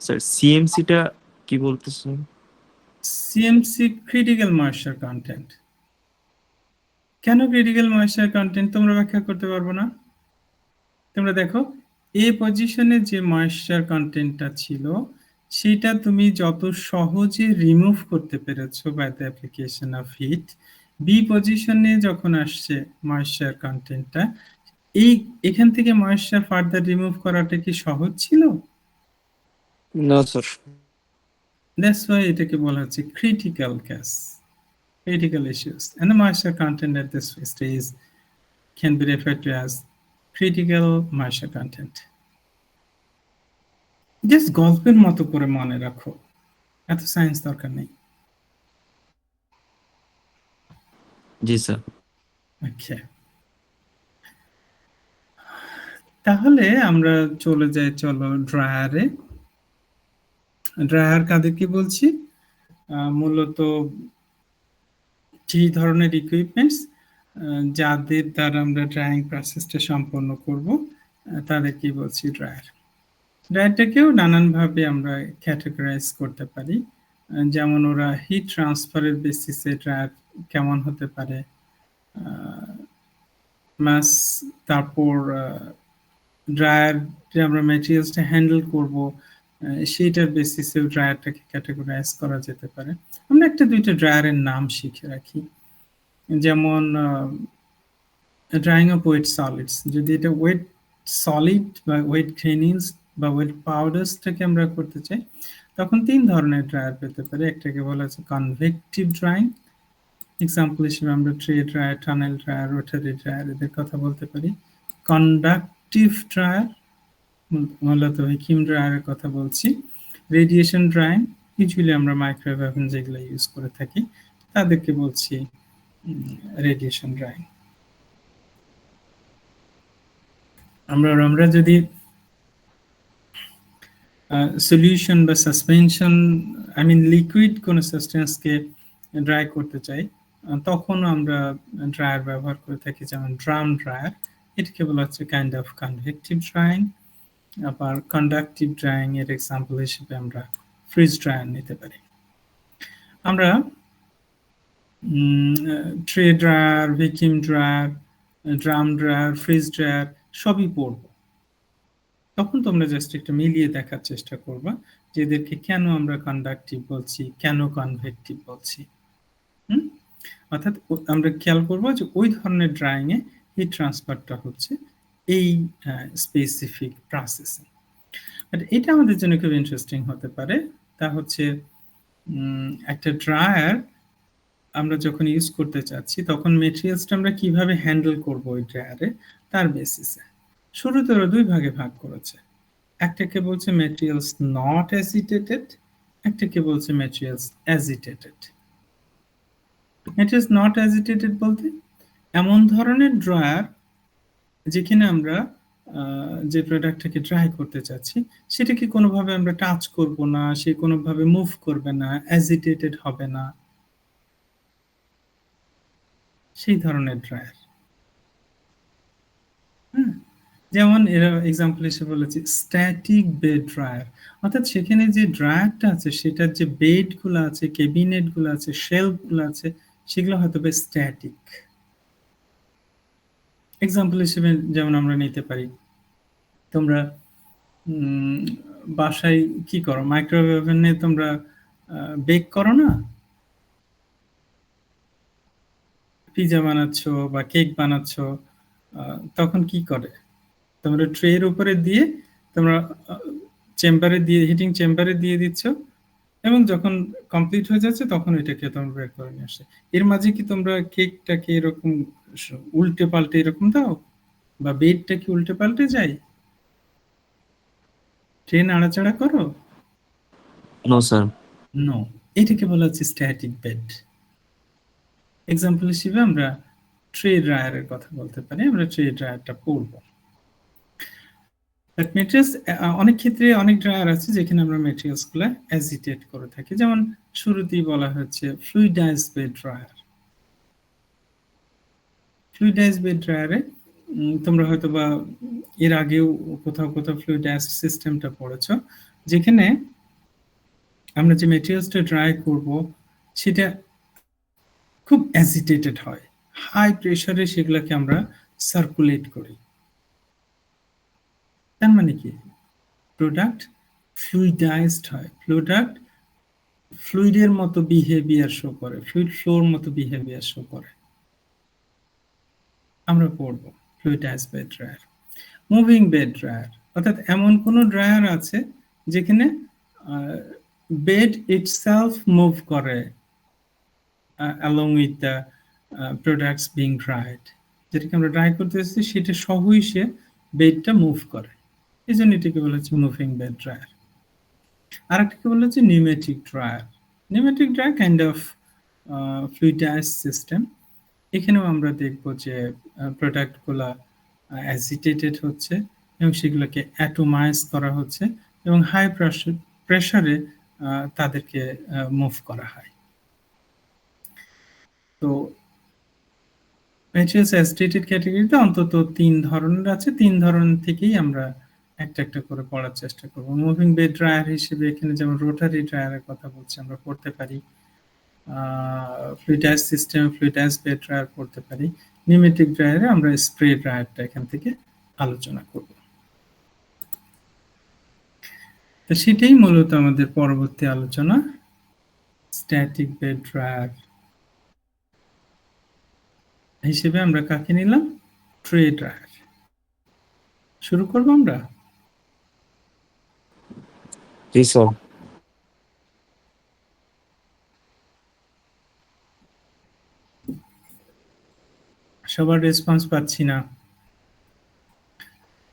স্যার সিএমসিটা কি বলতেছেন? CMC critical moisture content. কেন ক্রিটিক্যাল ময়েশ্চার কন্টেন্ট তোমরা ব্যাখ্যা করতে পারবো না? তোমরা দেখো এই পজিশনে যে ময়েশ্চার কন্টেন্টটা ছিল সেটা তুমি যত সহজে রিমুভ করতে পেরেছো by the application of heat, B পজিশনে যখন আসছে ময়েশ্চার কন্টেন্টটা, এখান থেকে ময়েশ্চার ফার্দার রিমুভ করাটা কি সহজ ছিল? না স্যার। দ্যাটস ওয়াই এটাকে বলা হচ্ছে critical case, critical issues, and the moisture content at this stage can be referred to as critical moisture content. Just গল্পের মতো করে মনে রাখো, এত সায়েন্স দরকার নেই। জি স্যার। ওকে, তাহলে আমরা চলে যাই, চলো ড্রায়ারে। ড্রায়ার কাদেরকে বলছি? মূলত যে ধরনের ইকুইপমেন্টস যাদের দ্বারা আমরা ড্রাইং প্রসেসটা সম্পন্ন করব তাদেরকে বলছি ড্রায়ার। ড্রায়ারটাকেও নানানভাবে আমরা ক্যাটাগরাইজ করতে পারি, যেমন ওরা হিট ট্রান্সফারের বেসিসে ড্রায়ার কেমন হতে পারে, মাস, তারপর ড্রায়ার যে আমরা ম্যাটেরিয়ালসটা হ্যান্ডেল করব সেইটার বেসিসেও ড্রায়ারটাকে ক্যাটাগরাইজ করা যেতে পারে। আমরা একটা দুইটা ড্রায়ারের নাম শিখে রাখি, যেমন ড্রাইং অফ ওয়েট সলিডস। যদি এটা ওয়েট সলিড বা ওয়েট গ্রেনিলস বা ওয়েট পাউডার্সটাকে আমরা করতে চাই তখন তিন ধরনের ড্রায়ার পেতে পারি। একটাকে বলা হচ্ছে কনভেকটিভ ড্রাইং, এক্সাম্পল হিসেবে আমরা tray dryer, tunnel dryer, rotary dryer এদের কথা বলতে পারি। কন্ডাকটিভ ড্রায়ার, মূলত ভ্যাকুয়াম ড্রায়ারের কথা বলছি। রেডিয়েশন ড্রাইং, ইউজুয়ালি আমরা মাইক্রোওয়েভ ওভেন যেগুলো ইউজ করে থাকি তাদেরকে বলছি রেডিয়েশন ড্রাইং। আমরা যদি সলিউশন বা সাসপেনশন, আই মিন লিকুইড কোনো সাবস্টেন্সকে ড্রাই করতে চাই তখন আমরা ড্রায়ার ব্যবহার করে থাকি, যেমন ড্রাম ড্রায়ার, এটাকে বলা হচ্ছে কাইন্ড অফ কনভেকটিভ ড্রাইং। আবার কন্ডাকটিভ ড্রাইং এর এক্সাম্পল হিসেবে আমরা ফ্রিজ ড্রায়ার নিতে পারি। আমরা tray dryer, vacuum dryer, drum dryer, fridge dryer সবই পড়ব, তখন তোমরা জাস্ট একটু মিলিয়ে দেখার চেষ্টা করবা যে এদেরকে কেন আমরা কন্ডাকটিভ বলছি, কেন কনভেকটিভ বলছি। অর্থাৎ আমরা খেয়াল করবো যে ওই ধরনের ড্রাইং এ হিট ট্রান্সফারটা হচ্ছে এই স্পেসিফিক প্রসেসে। বাট এটা আমাদের জন্য খুব ইন্টারেস্টিং হতে পারে, তা হচ্ছে একটা ড্রায়ার আমরা যখন ইউজ করতে চাচ্ছি তখন মেটেরিয়ালসটা আমরা কিভাবে হ্যান্ডেল করব ওই ড্রায়ারে তার বেসিসে। শুরুতে ওরা দুই ভাগে ভাগ করেছে, একটাকে বলছে মেটেরিয়ালস নট অ্যাজিটেটেড, একটাকে বলছে materials agitated. Materials not agitated বলতে এমন ধরনের ড্রায়ার যেখানে আমরা যে প্রোডাক্টটাকে ড্রাই করতে চাচ্ছি সেটাকে কোনোভাবে আমরা টাচ করব না, সে কোনোভাবে মুভ করবে না, অ্যাজিটেটেড হবে না, সেই ধরনের ড্রায়ার। যেমন এরা এক্সাম্পল হিসেবে বলেছি স্ট্যাটিক বেড ড্রায়ার, অর্থাৎ সেখানে যে ড্রায়ারটা আছে সেটার যে বেডগুলো আছে, ক্যাবিনেটগুলো আছে, শেলফগুলো আছে সেগুলো হয়তো বেশ স্ট্যাটিক। এক্সাম্পল হিসেবে যেমন আমরা নিতে পারি, তোমরা বাসায় কি করো, মাইক্রোওয়েভ ওভেনে তোমরা বেক করো না, পিজা বানাচ্ছ বা কেক বানাচ্ছ, তখন কি করে, তোমরা ট্রের উপরে দিয়ে তোমরা চেম্বারে দিয়ে, হিটিং চেম্বারে দিয়ে দিচ্ছ এবং যখন কমপ্লিট হয়ে যাচ্ছে তখন এটাকে তোমরা বের করে নিয়ে আসে। এর মাঝে কি তোমরা কেকটাকে এরকম উল্টে পাল্টে এরকম দাও, বা বেডটা কি উল্টে পাল্টে যায়, ট্রে নাড়াচাড়া করো? No sir. নো, এটাকে বলা হচ্ছে স্ট্যাটিক বেড। এক্সাম্পল হিসেবে আমরা ট্রে ড্রায়ারের কথা বলতে পারি, আমরা ট্রে ড্রায়ারটা পড়বো। মেটেরিয়ালস অনেক ক্ষেত্রে অনেক ড্রায়ার আছে যেখানে আমরা মেটেরিয়ালস গুলো অ্যাজিটেট করে থাকি, যেমন শুরুতেই বলা হচ্ছে fluidised bed dryer. Fluidised bed ড্রায়ারে তোমরা হয়তো বা এর আগেও কোথাও কোথাও ফ্লুইডাইজড সিস্টেমটা পড়েছো, যেখানে আমরা যে মেটেরিয়ালসটা ড্রাই করব সেটা খুব অ্যাজিটেটেড হয়, হাই প্রেসারে সেগুলোকে আমরা সার্কুলেট করি। তার মানে কি, প্রোডাক্ট ফ্লুইডাইজড হয়, প্রোডাক্ট ফ্লুইডের মতো বিহেভিয়ার শো করে, ফ্লুইড ফ্লোর মতো বিহেভিয়ার শো করে। আমরা পড়ব fluidized bed dryer. Moving bed dryer, অর্থাৎ এমন কোন ড্রায়ার আছে যেখানে বেড ইটসেলফ মুভ করে along with the products being dried, যেটাকে আমরা ড্রাই করতেছি সেটা সহই সে বেডটা মুভ করে, এই জন্য এটাকে বলা হচ্ছে মুভিং বেড ড্রায়ার। আর একটাকে বলা হচ্ছে pneumatic dryer. Pneumatic dryer kind of ফ্লুইডাইজ system. এখানেও আমরা দেখব যে প্রোডাক্টগুলো অ্যাজিটেটেড হচ্ছে এবং সেগুলোকে অ্যাটোমাইজ করা হচ্ছে এবং হাই প্রেসারে তাদেরকে মুভ করা হয়। তো ম্যাটেরিয়ালস অ্যাজিটেটেড ক্যাটাগরিতে অন্তত 3 ধরনের আছে, 3 ধরনের থেকেই আমরা একটা একটা করে পড়ার চেষ্টা করব। মুভিং বেড ড্রায়ার হিসেবে এখানে যেমন রোটারি ড্রায়ারের কথা বলছি, আমরা পড়তে পারি। ফ্লুইডাইজ সিস্টেম ফ্লুইডাইজ বেড ড্রায়ার পড়তে পারি। নিউমেটিক ড্রায়ারে আমরা স্প্রে ড্রায়ারটা এখান থেকে আলোচনা করব। তো সেটাই মূলত আমাদের পরবর্তী আলোচনা, স্ট্যাটিক বেড ড্রায়ার হিসেবে আমরা কাকে নিলাম, ট্রে ড্রায়ার। শুরু করব আমরা। জি স্যার। সবার রেসপন্স পাচ্ছি না।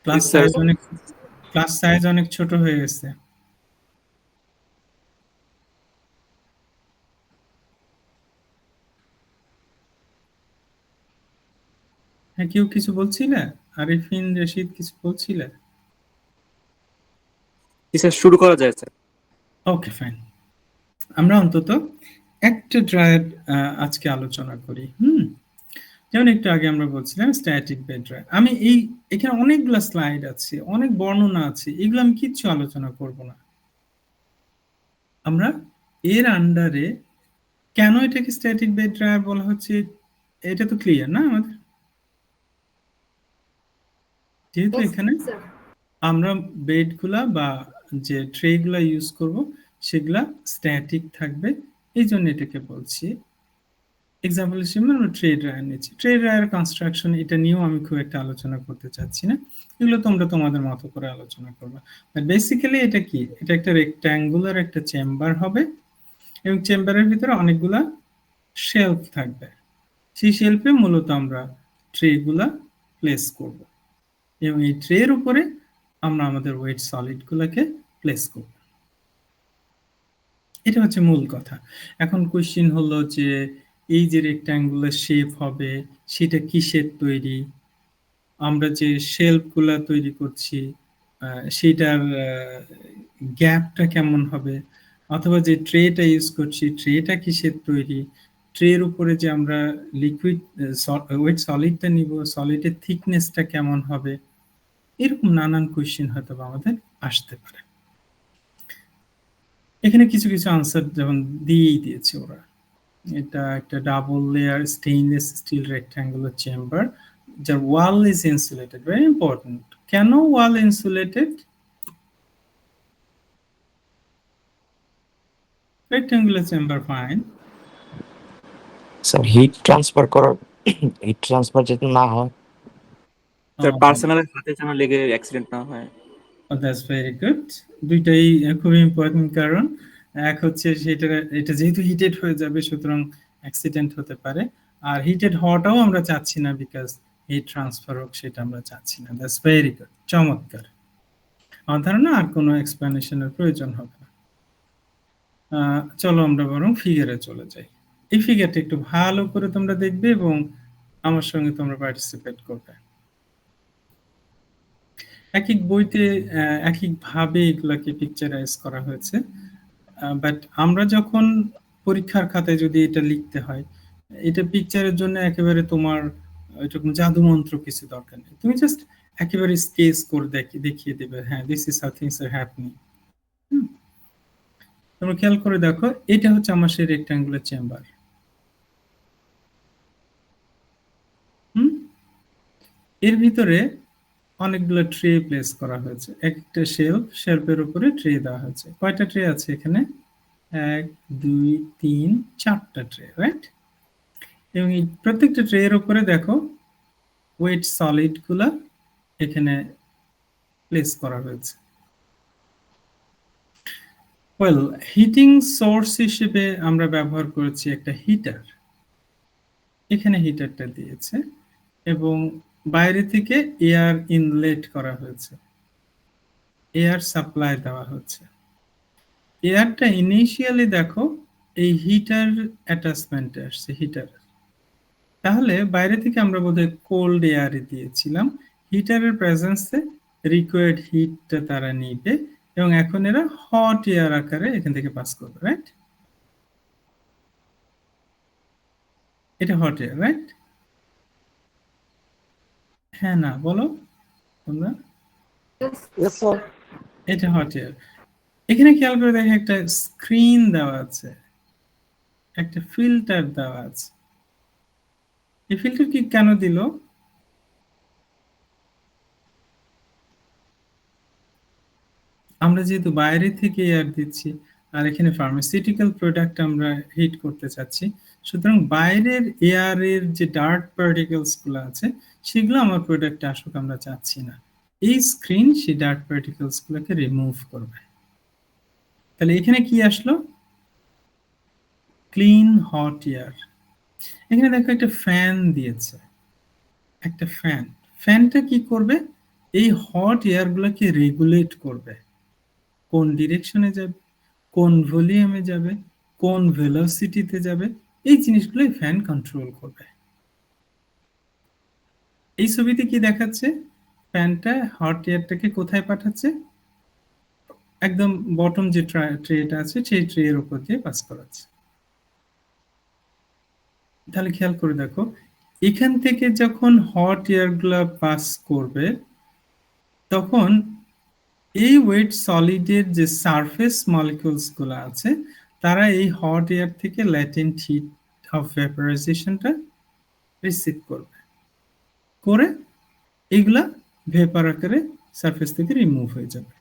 Class Yes, sir. সাইজ অনেক ছোট হয়ে গেছে। হ্যাঁ, কেউ কিছু বলছিলে? আরিফিন, রশিদ কিছু বলছিলে? স্যার শুরু করা যায় স্যার। ওকে, ফাইন। আমরা অন্তত একটা ড্রায়ার আজকে আলোচনা করি। যেমন একটু আগে আমরা বলছিলাম স্ট্যাটিক বেড ড্রায়ার। আমি এখানে অনেকগুলো স্লাইড আছে, অনেক বর্ণনা আছে, এগুলো আমি কিচ্ছু আলোচনা করব না। আমরা এর আন্ডারে কেন এটাকে স্ট্যাটিক বেড ড্রায়ার বলা হচ্ছে এটা তো ক্লিয়ার না আমাদের? যেহেতু এখানে আমরা বেডগুলা বা যে ট্রেগুলা ইউজ করব সেগুলা স্ট্যাটিক থাকবে, এই জন্য এটাকে বলছি। এক্সাম্পল হিসেবে আমরা ট্রে ড্রায়ার নিচ্ছি। ট্রে ড্রায়ার কনস্ট্রাকশন এটা নিয়েও আমি খুব একটা আলোচনা করতে চাচ্ছি না, এগুলো তোমরা তোমাদের মতো করে আলোচনা করবে। বেসিক্যালি এটা কি, এটা একটা রেক্ট্যাঙ্গুলার একটা চেম্বার হবে এবং চেম্বারের ভিতরে অনেকগুলা শেলফ থাকবে। সেই শেলফে মূলত আমরা ট্রেগুলা প্লেস করব এবং এই ট্রের উপরে আমরা আমাদের ওয়েট সলিড গুলাকে প্লেস করব। এটা হচ্ছে মূল কথা। এখন কোশ্চেন হলো যে এই যে রেক্ট্যাঙ্গুলার শেপ হবে সেটা কিসের তৈরি, আমরা যে শেলফ গুলা তৈরি করছি সেটার গ্যাপটা কেমন হবে, অথবা যে ট্রেটা ইউজ করছি ট্রেটা কিসের তৈরি, ট্রের উপরে যে আমরা লিকুইড ওয়েট সলিডটা নিব সলিডের থিকনেসটা কেমন হবে, এরকম নানান কোয়েশ্চেন হয়তো আমাদের আসতে পারে। এখানে কিছু কিছু আনসার যেমন দিয়েই দিয়েছে ওরা। এটা একটা double layer stainless steel rectangular chamber যার wall is insulated, very important. কেন wall insulated? Rectangular chamber, fine. Sir heat transfer যাতে না হয়। স্যার পার্সোনাল হাতে যেন লেগে অ্যাক্সিডেন্ট না হয়। That's very good. দুইটাই খুব ইম্পর্টেন্ট, কারণ এক হচ্ছে এটা যেহেতু হিটেড হয়ে যাবে সুতরাং অ্যাক্সিডেন্ট হতে পারে, আর হিটেড হওয়াটাও আমরা চাচ্ছি না, বিকজ হিট ট্রান্সফার হোক সেটা আমরা চাচ্ছি না। দ্যাটস ভেরি গুড, চমৎকার। আমার ধারণা আর কোনো এক্সপ্লেনেশনের প্রয়োজন হবে না। চলো আমরা বরং ফিগারে চলে যাই। এই ফিগারটা একটু ভালো করে তোমরা দেখবে এবং আমার সঙ্গে তোমরা পার্টিসিপেট করবে। এক এক বইতে এক এক ভাবে এগুলাকে পিকচারাইজ করা হয়েছে, বাট আমরা যখন পরীক্ষার খাতায় যদি এটা লিখতে হয়, এটা পিকচারের জন্য একেবারে তোমার এরকম জাদু মন্ত্র কিছু দরকার নেই, তুমি জাস্ট একেবারে স্কেচ করে দেখিয়ে দেবে, হ্যাঁ this is how things are happening. তোমরা খেয়াল করে দেখো, এটা হচ্ছে আমার সেই রেক্ট্যাঙ্গুলার চেম্বার। এর ভিতরে অনেকগুলো ট্রে প্লেস করা হয়েছে, একটা শেলফের উপরে ট্রে দেওয়া হয়েছে। কয়টা ট্রে আছে এখানে? 1 2 3 4টা ট্রে, রাইট? এবং এই প্রত্যেকটা ট্রে এর উপরে দেখো ওয়েট সলিড গুলা এখানে প্লেস করা হয়েছে। ওয়েল, হিটিং সোর্স হিসেবে আমরা ব্যবহার করেছি একটা হিটার। এখানে হিটারটা দিয়েছে এবং বাইরে থেকে এয়ার ইনলেট করা হয়েছে, এয়ার সাপ্লাই দেওয়া হচ্ছে। এয়ারটা ইনিশিয়ালি দেখো এই হিটার অ্যাটাচমেন্টে আসছে, হিটার। তাহলে বাইরে থেকে আমরা বোধহয় কোল্ড এয়ারে দিয়েছিলাম, হিটারের প্রেজেন্সে রিকোয়ার্ড হিটটা তারা নিবে এবং এখন এরা হট এয়ার আকারে এখান থেকে পাস করবে, রাইট? এটা হট এয়ার, রাইট? হ্যাঁ না বলো তোমরা। এটা হট এয়ার। এখানে খেয়াল করে দেখো একটা স্ক্রিন দেওয়া আছে, একটা ফিল্টার দেওয়া আছে। এই ফিল্টার কি কেন দিল? আমরা যেহেতু বাইরে থেকে এয়ার দিচ্ছি আর এখানে ফার্মাসিউটিক্যাল প্রোডাক্ট আমরা হিট করতে চাচ্ছি, সুতরাং বাইরের এয়ারের যে ডার্ট পার্টিকেলস গুলো আছে সেগুলো আমার প্রোডাক্টে আসুক আমরা চাচ্ছি না। এই স্ক্রিন সেই ডার্ট পার্টিকেলস গুলোকে রিমুভ করবে। তাহলে এখানে কি আসলো? Clean hot air. এখানে দেখো একটা ফ্যান দিয়েছে, একটা ফ্যান। ফ্যানটা কি করবে? এই হট এয়ার গুলোকে রেগুলেট করবে, কোন ডিরেকশনে যাবে, কোন ভলিউমে যাবে, কোন ভেলোসিটিতে যাবে, এই জিনিসগুলো ফ্যান কন্ট্রোল করবে। এই ছবিতে কি দেখাচ্ছে? ফ্যানটা হট এয়ারটাকে কোথায় পাঠাচ্ছে? একদম বটম যে ট্রেটা আছে সেই ট্রে এর উপর দিয়ে পাস করাচ্ছে। তাহলে খেয়াল করে দেখো, এখান থেকে যখন হট এয়ার গুলা পাস করবে তখন এই ওয়েট সলিডের যে সারফেস মলিকিউলস গুলো আছে তারা এই হট এয়ার থেকে ল্যাটেন্ট হিট অফ ভেপারাইজেশনটা রিসিভ করবে, করে এইগুলা ভেপার আকারে সারফেস থেকে রিমুভ হয়ে যাবে।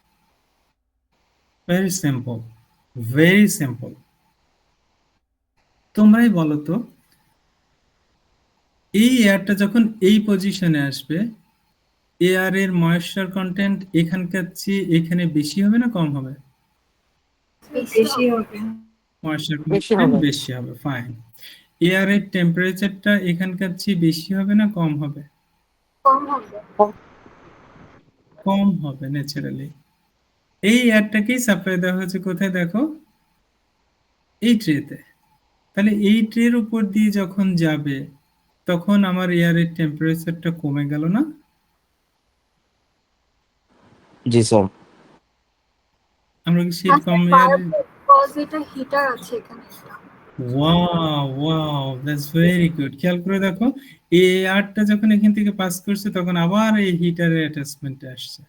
Very simple, very simple. তোমরাই বলো তো, এই এয়ারটা যখন এই পজিশনে আসবে, এয়ারের ময়েশ্চার কন্টেন্ট এখানকার চেয়ে এখানে বেশি হবে না কম হবে? বেশি হবে। ময়েশ্চার বেশি কন্টেন্ট হবে। বেশি হবে, ফাইন। এয়ারের টেম্পারেচারটা এখানকার চেয়ে বেশি হবে না কম হবে? কম হবে। কম হবে ন্যাচারালি। এই এয়ারটাকেই সাপ্লাই দেওয়া হয়েছে কোথায় দেখো? এই ট্রেতে। তাহলে এই ট্রের উপর দিয়ে যখন যাবে তখন আমার এয়ারের টেম্পারেচারটা কমে গেল না? জি স্যার। আমরা কি সেই কম এয়ারে বিকজ এটা হিটার আছে এখানে। Wow, that's very good. খেয়াল করে দেখো, এই এয়ারটা যখন এখান থেকে পাস করছে তখন আবার এই হিটারের অ্যাটাচমেন্টে আসছে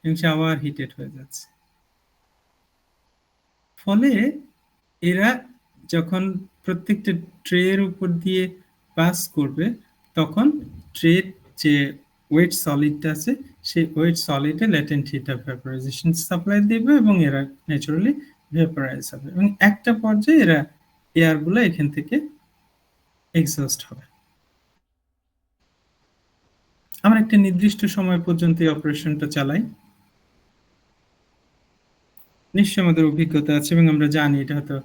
এবং সে আবার হিটেড হয়ে যাচ্ছে। ফলে এরা যখন প্রত্যেকটা ট্রের উপর দিয়ে পাস করবে তখন ট্রের যে ওয়েট সলিডটা আছে সেই ওয়েট সলিডে latent heat of vaporisation supply দেবে এবং এরা ন্যাচারালি ভেপারাইজ হবে এবং একটা পর্যায়ে এরা এয়ারগুলো এখান থেকে এক্সহস্ট হবে। আমরা একটা নির্দিষ্ট সময় পর্যন্ত এই অপারেশনটা চালাই। নিশ্চয়ই আমাদের অভিজ্ঞতা আছে এবং আমরা জানি এটা হয়তো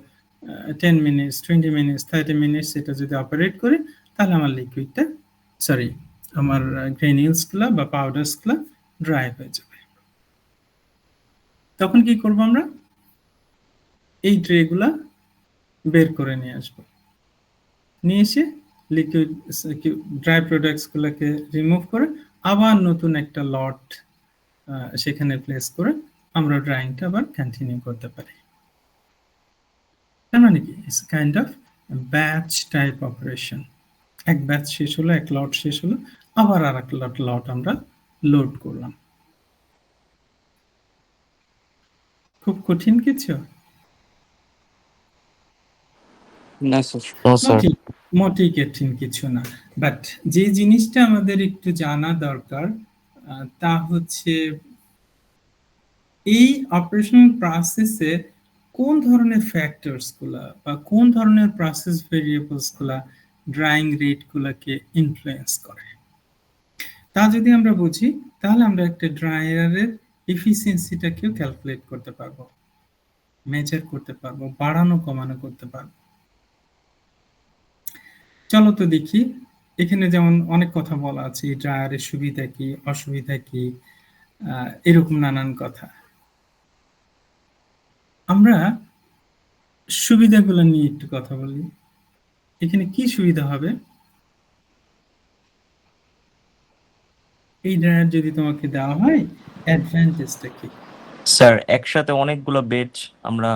10 মিনিটস, 20 মিনিটস, 30 মিনিটস এটা যদি অপারেট করে তাহলে আমার লিকুইডটা, সরি, আমার গ্রেনিউলসগুলো বা পাউডারসগুলো ড্রাই হয়ে যাবে। তখন কি করব? আমরা এই ট্রেগুলা বের করে নিয়ে আসবো, নিয়ে এসে লিকুইড ড্রাই প্রোডাক্টসগুলোকে রিমুভ করে আবার নতুন একটা লট সেখানে প্লেস করে আমরা ড্রাইংটা আবার কন্টিনিউ করতে পারি। তার মানে কি? It's kind of batch type operation. এক ব্যাচ শেষ হলো, এক লট শেষ হলো, আবার আর এক লট আমরা লোড করলাম। খুব কঠিন কিছু? না স্যার। No, sir. মোটেই কঠিন কিছু না, বাট যে জিনিসটা আমাদের একটু জানা দরকার তা হচ্ছে এই অপারেশনাল প্রসেসে কোন ধরনের ফ্যাক্টরস গুলা বা কোন ধরনের প্রসেস ভেরিয়েবলস গুলা ড্রাইং রেট গুলাকে ইনফ্লুয়েন্স করে। তা যদি আমরা বুঝি তাহলে আমরা একটা ড্রায়ারের এফিসিয়েন্সিটাকেও ক্যালকুলেট করতে পারবো, মেজার করতে পারবো, বাড়ানো কমানো করতে পারবো। চলো তো দেখি, এখানে যেমন অনেক কথা বলা আছে এই ড্রায়ারের সুবিধা কি অসুবিধা কি, এরকম নানান কথা। আমরা সুবিধাগুলো নিয়ে একটু কথা বলি। এখানে কি সুবিধা হবে? এই ড্রায়ার যদি তোমাকে দেওয়া হয়, অ্যাডভান্টেজটা কি? স্যার একসাথে অনেকগুলো বেচ আমরা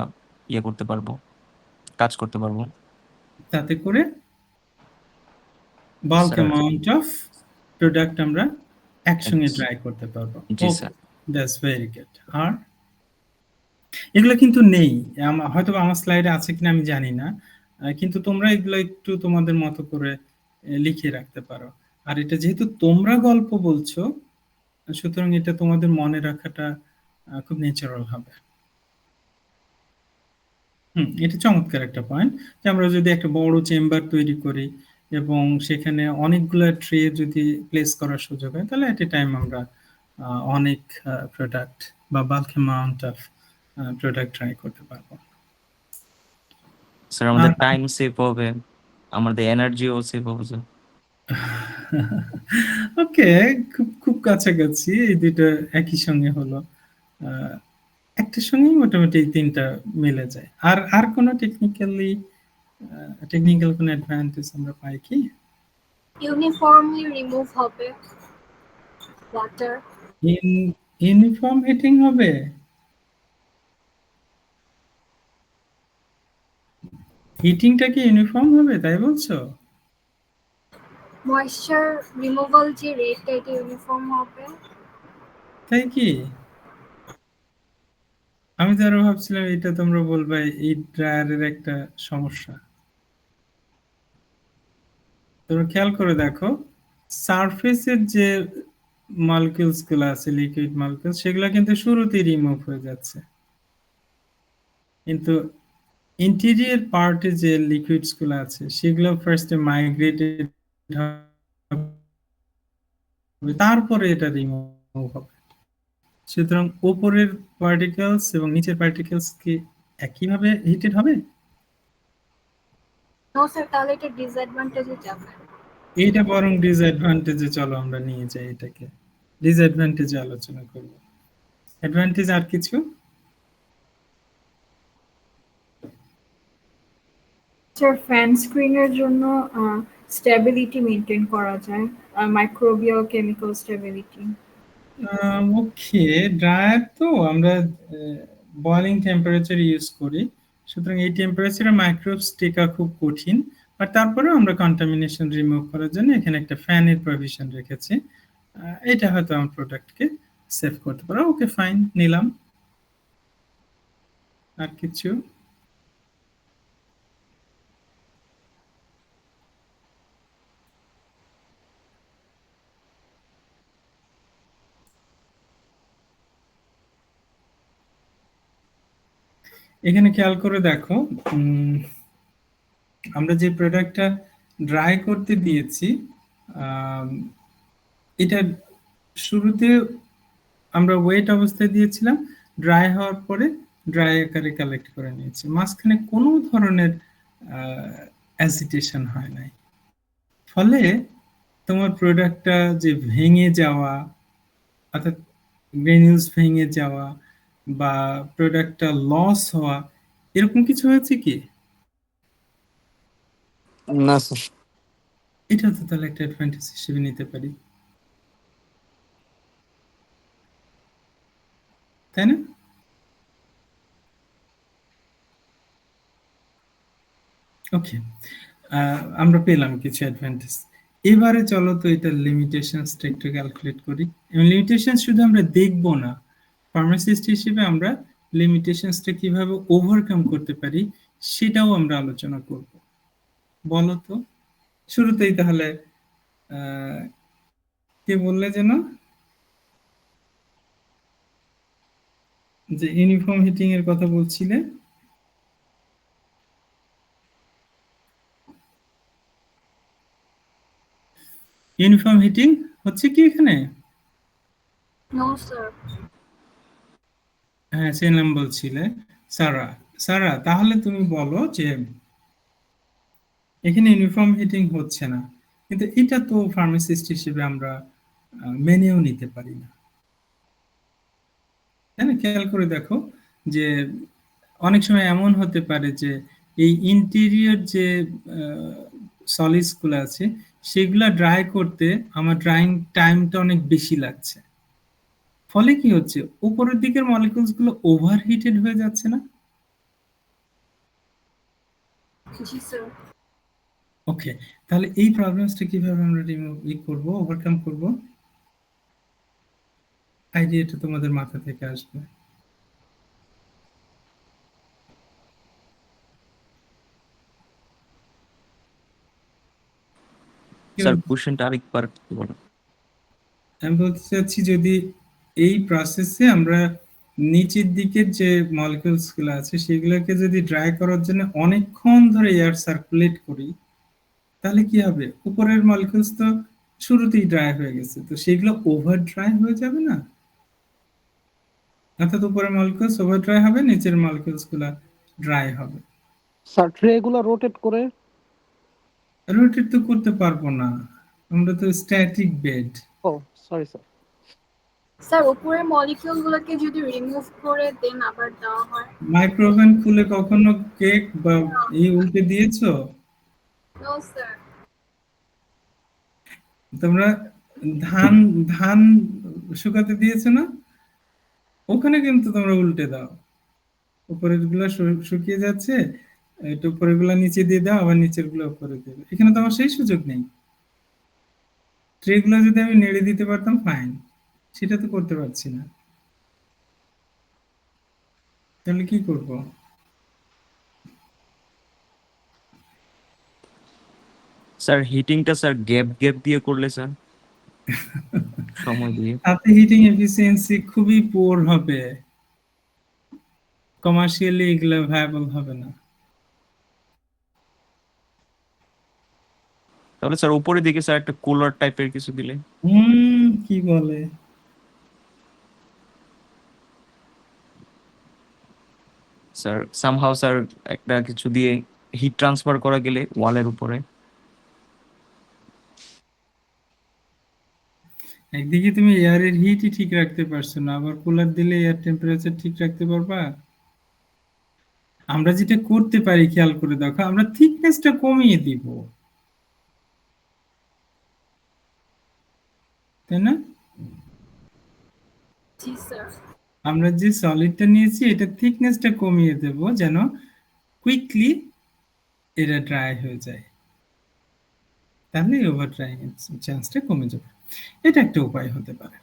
ইয়ে করতে পারবো, কাজ করতে পারবো। তাতে করে bulk sir amount of product আমরা একসঙ্গে Yes. ড্রাই করতে পারবো। জি স্যার। That's very good. আর এগুলো কিন্তু নেই, হয়তো আমার স্লাইডে আছে কিনা আমি জানি না, কিন্তু তোমরা এগুলো একটু তোমাদের মতো করে লিখে রাখতে পারো। আর এটা যেহেতু তোমরা গল্প বলছো, সুতরাং এটা তোমাদের মনে রাখাটা খুব ন্যাচারাল হবে। এটা চমৎকার একটা পয়েন্ট যে আমরা যদি একটা বড় চেম্বার তৈরি করি এবং সেখানে অনেকগুলো ট্রে যদি প্লেস করার সুযোগ হয়, তাহলে এট এ টাইম আমরা অনেক প্রোডাক্ট বা bulk amount of product try করতে পারবো। স্যার আমাদের টাইম সেভ হবে, আমাদের এনার্জিও সেভ হবে স্যার। ওকে, খুব খুব কাছাকাছি, এই দুটো একই সঙ্গে হলো। একটার সঙ্গেই মোটামুটি এই তিনটা মিলে যায়। আর আর কোনো টেকনিক্যাল কোনো অ্যাডভান্টেজ আমরা পাই কি? ইউনিফর্মলি রিমুভ হবে ওয়াটার। ইউনিফর্ম হিটিং হবে? হিটিংটা কি ইউনিফর্ম হবে তাই বলছো? ময়েশ্চার রিমুভাল যে রেটটা এটা ইউনিফর্ম হবে। তাই কি? আমি তো আরো ভাবছিলাম এটা তোমরা বলবে এই ড্রায়ারের একটা সমস্যা। তোমরা খেয়াল করে দেখো, সারফেসের যে মলিকিউলস গুলো আছে, লিকুইড মলিকিউল, সেগুলো কিন্তু শুরুতেই রিমুভ হয়ে যাচ্ছে, কিন্তু ইন্টেরিয়র পার্টে যে লিকুইডস গুলো আছে সেগুলো ফার্স্টে মাইগ্রেটেড হবে, তারপরে এটা রিমুভ হবে। সুতরাং উপরের পার্টিকেলস এবং নিচের পার্টিকেলস কি একইভাবে হিটেড হবে? নো স্যার, তাহলে এটা ডিসঅ্যাডভান্টেজে যাবে। এইটা বরং ডিসঅ্যাডভান্টেজে, চলো আমরা নিয়ে যাই এটাকে, ডিসঅ্যাডভান্টেজে আলোচনা করব। অ্যাডভান্টেজ আর কিছু? স্যার ফ্যান স্ক্রিনের জন্য স্টেবিলিটি মেইনটেইন করা যায়, মাইক্রোবিয়াল কেমিক্যাল স্টেবিলিটি। ওকে, ড্রায়ার তো আমরা বয়লিং টেম্পারেচার ইউজ করি, সুতরাং এই টেম্পারেচারে মাইক্রোবস টেকা খুব কঠিন। আর তারপরেও আমরা কন্টামিনেশন রিমুভ করার জন্য এখানে একটা ফ্যানের প্রভিশন রেখেছি। এটা হয়তো আমার প্রোডাক্টকে সেভ করতে পারো। ওকে, ফাইন, নিলাম। আর কিছু? এখানে খেয়াল করে দেখো, আমরা যে প্রোডাক্টটা ড্রাই করতে দিয়েছি, এটা শুরুতে আমরা ওয়েট অবস্থায় দিয়েছিলাম, ড্রাই হওয়ার পরে ড্রাই আকারে কালেক্ট করে নিয়েছি, মাঝখানে কোনো ধরনের অ্যাজিটেশন হয় নাই। ফলে তোমার প্রোডাক্টটা যে ভেঙে যাওয়া, অর্থাৎ গ্রেনিউলস ভেঙে যাওয়া বা প্রোডাক্টটা লস হওয়া, এরকম কিছু হয়েছে কি? না স্যার। এটা তো তাহলে একটা অ্যাডভান্টেজ হিসেবে নিতে পারি, তাই না? ওকে, আমরা পেলাম কিছু অ্যাডভান্টেজ। এবারে চলো তো এটা লিমিটেশনসটা একটু ক্যালকুলেট করি। এবং লিমিটেশন শুধু আমরা দেখব না, ফার্মাসিস্ট হিসেবে আমরা লিমিটেশনসটা কিভাবে ওভারকাম করতে পারি সেটাও আমরা আলোচনা করব। বলো তো শুরুতেই তাহলে আহ, কে বললে যেন যে ইউনিফর্ম হিটিং এর কথা বলছিলে? ইউনিফর্ম হিটিং হচ্ছে কি এখানে? No, sir. হ্যাঁ, সে নাম বলছিলে সারা। সারা, তাহলে তুমি বলো যে এখানে ইউনিফর্ম হিটিং হচ্ছে না, কিন্তু এটা তো ফার্মাসিস্ট হিসেবে আমরা মেনেও নিতে পারি না, তাই না? খেয়াল করে দেখো যে অনেক সময় এমন হতে পারে যে এই ইন্টেরিয়র যে সলিডস গুলো আছে সেগুলা ড্রাই করতে আমার ড্রাইং টাইমটা অনেক বেশি লাগছে, ফলে কি হচ্ছে উপরের দিকের মলিকিউলস গুলো ওভারহিটেড হয়ে যাচ্ছে না? Yes, sir. ওকে, তাহলে এই প্রবলেমসটা কিভাবে আমরা করব, ওভারকাম করব? আইডিয়াটা তোমাদের মাথা থেকে আসবে। স্যার কোশ্চেনটা আরেকবার একটু বলুন। আমি বলতে চাচ্ছি যদি এই প্রসেসে আমরা নিচের দিকের যে মলিকিউলস গুলো আছে সেগুলোকে যদি ড্রাই করার জন্য অনেকক্ষণ ধরে এয়ার সার্কুলেট করি, তাহলে কি হবে? উপরের মলিকিউলস তো শুরুতেই ড্রাই হয়ে গেছে, তো সেগুলো ওভার ড্রাই হয়ে যাবে না? অর্থাৎ উপরের মলিকিউলস ওভার ড্রাই হবে, নিচের মলিকিউলস গুলো ড্রাই হবে। স্যার ট্রে গুলো রোটেট করে রোটেট তো করতে পারবো না, আমরা তো স্ট্যাটিক বেড। ও সরি স্যার স্যার উপরের মলিকিউল গুলোকে যদি রিমুভ করে দেন আবার দেওয়া হয়? মাইক্রোওভেন খুলে কখনো কেক বা এই উল্টে দিয়েছো? No sir. তোমরা ধান ধান শুকাতে দিয়েছো না, ওখানে কিন্তু তোমরা উল্টে দাও, উপরের গুলা শুকিয়ে যাচ্ছে, একটু উপরের গুলা নিচে দিয়ে দাও, আবার নিচের গুলো উপরে দিয়ে দাও। এখানে তো আমার সেই সুযোগ নেই। ট্রে গুলো যদি আমি নেড়ে দিতে পারতাম ফাইন, সেটা তো করতে পারছি না, তাহলে কি করব? স্যার হিটিংটা স্যার গ্যাপ গ্যাপ দিয়ে করলে স্যার সময় দিয়ে। তাতে হিটিং এফিসিয়েন্সি খুবই পুয়ার হবে, কমার্শিয়ালি এগুলো ভায়াবল হবে না। তাহলে স্যার উপরের দিকে স্যার একটা কুলার টাইপের কিছু দিলে। কি বলে? স্যার সামহাউ স্যার একটা কিছু দিয়ে হিট ট্রান্সফার করা গেলে ওয়ালের উপরে। একদিকে তুমি এয়ারের হিটই ঠিক রাখতে পারছো না, আবার কুলার দিলে এয়ার টেম্পারেচার ঠিক রাখতে পারবা? আমরা যেটা করতে পারি খেয়াল করে দেখো, আমরা থিকনেসটা কমিয়ে দিব, তাই না? জি স্যার। আমরা যে সলিডটা নিয়েছি এটা থিকনেসটা কমিয়ে দেব যেন কুইকলি এটা ড্রাই হয়ে যায়, তাহলে ওভার ড্রাইং এর চান্সটা কমে যাবে। এটা একটা উপায় হতে পারে,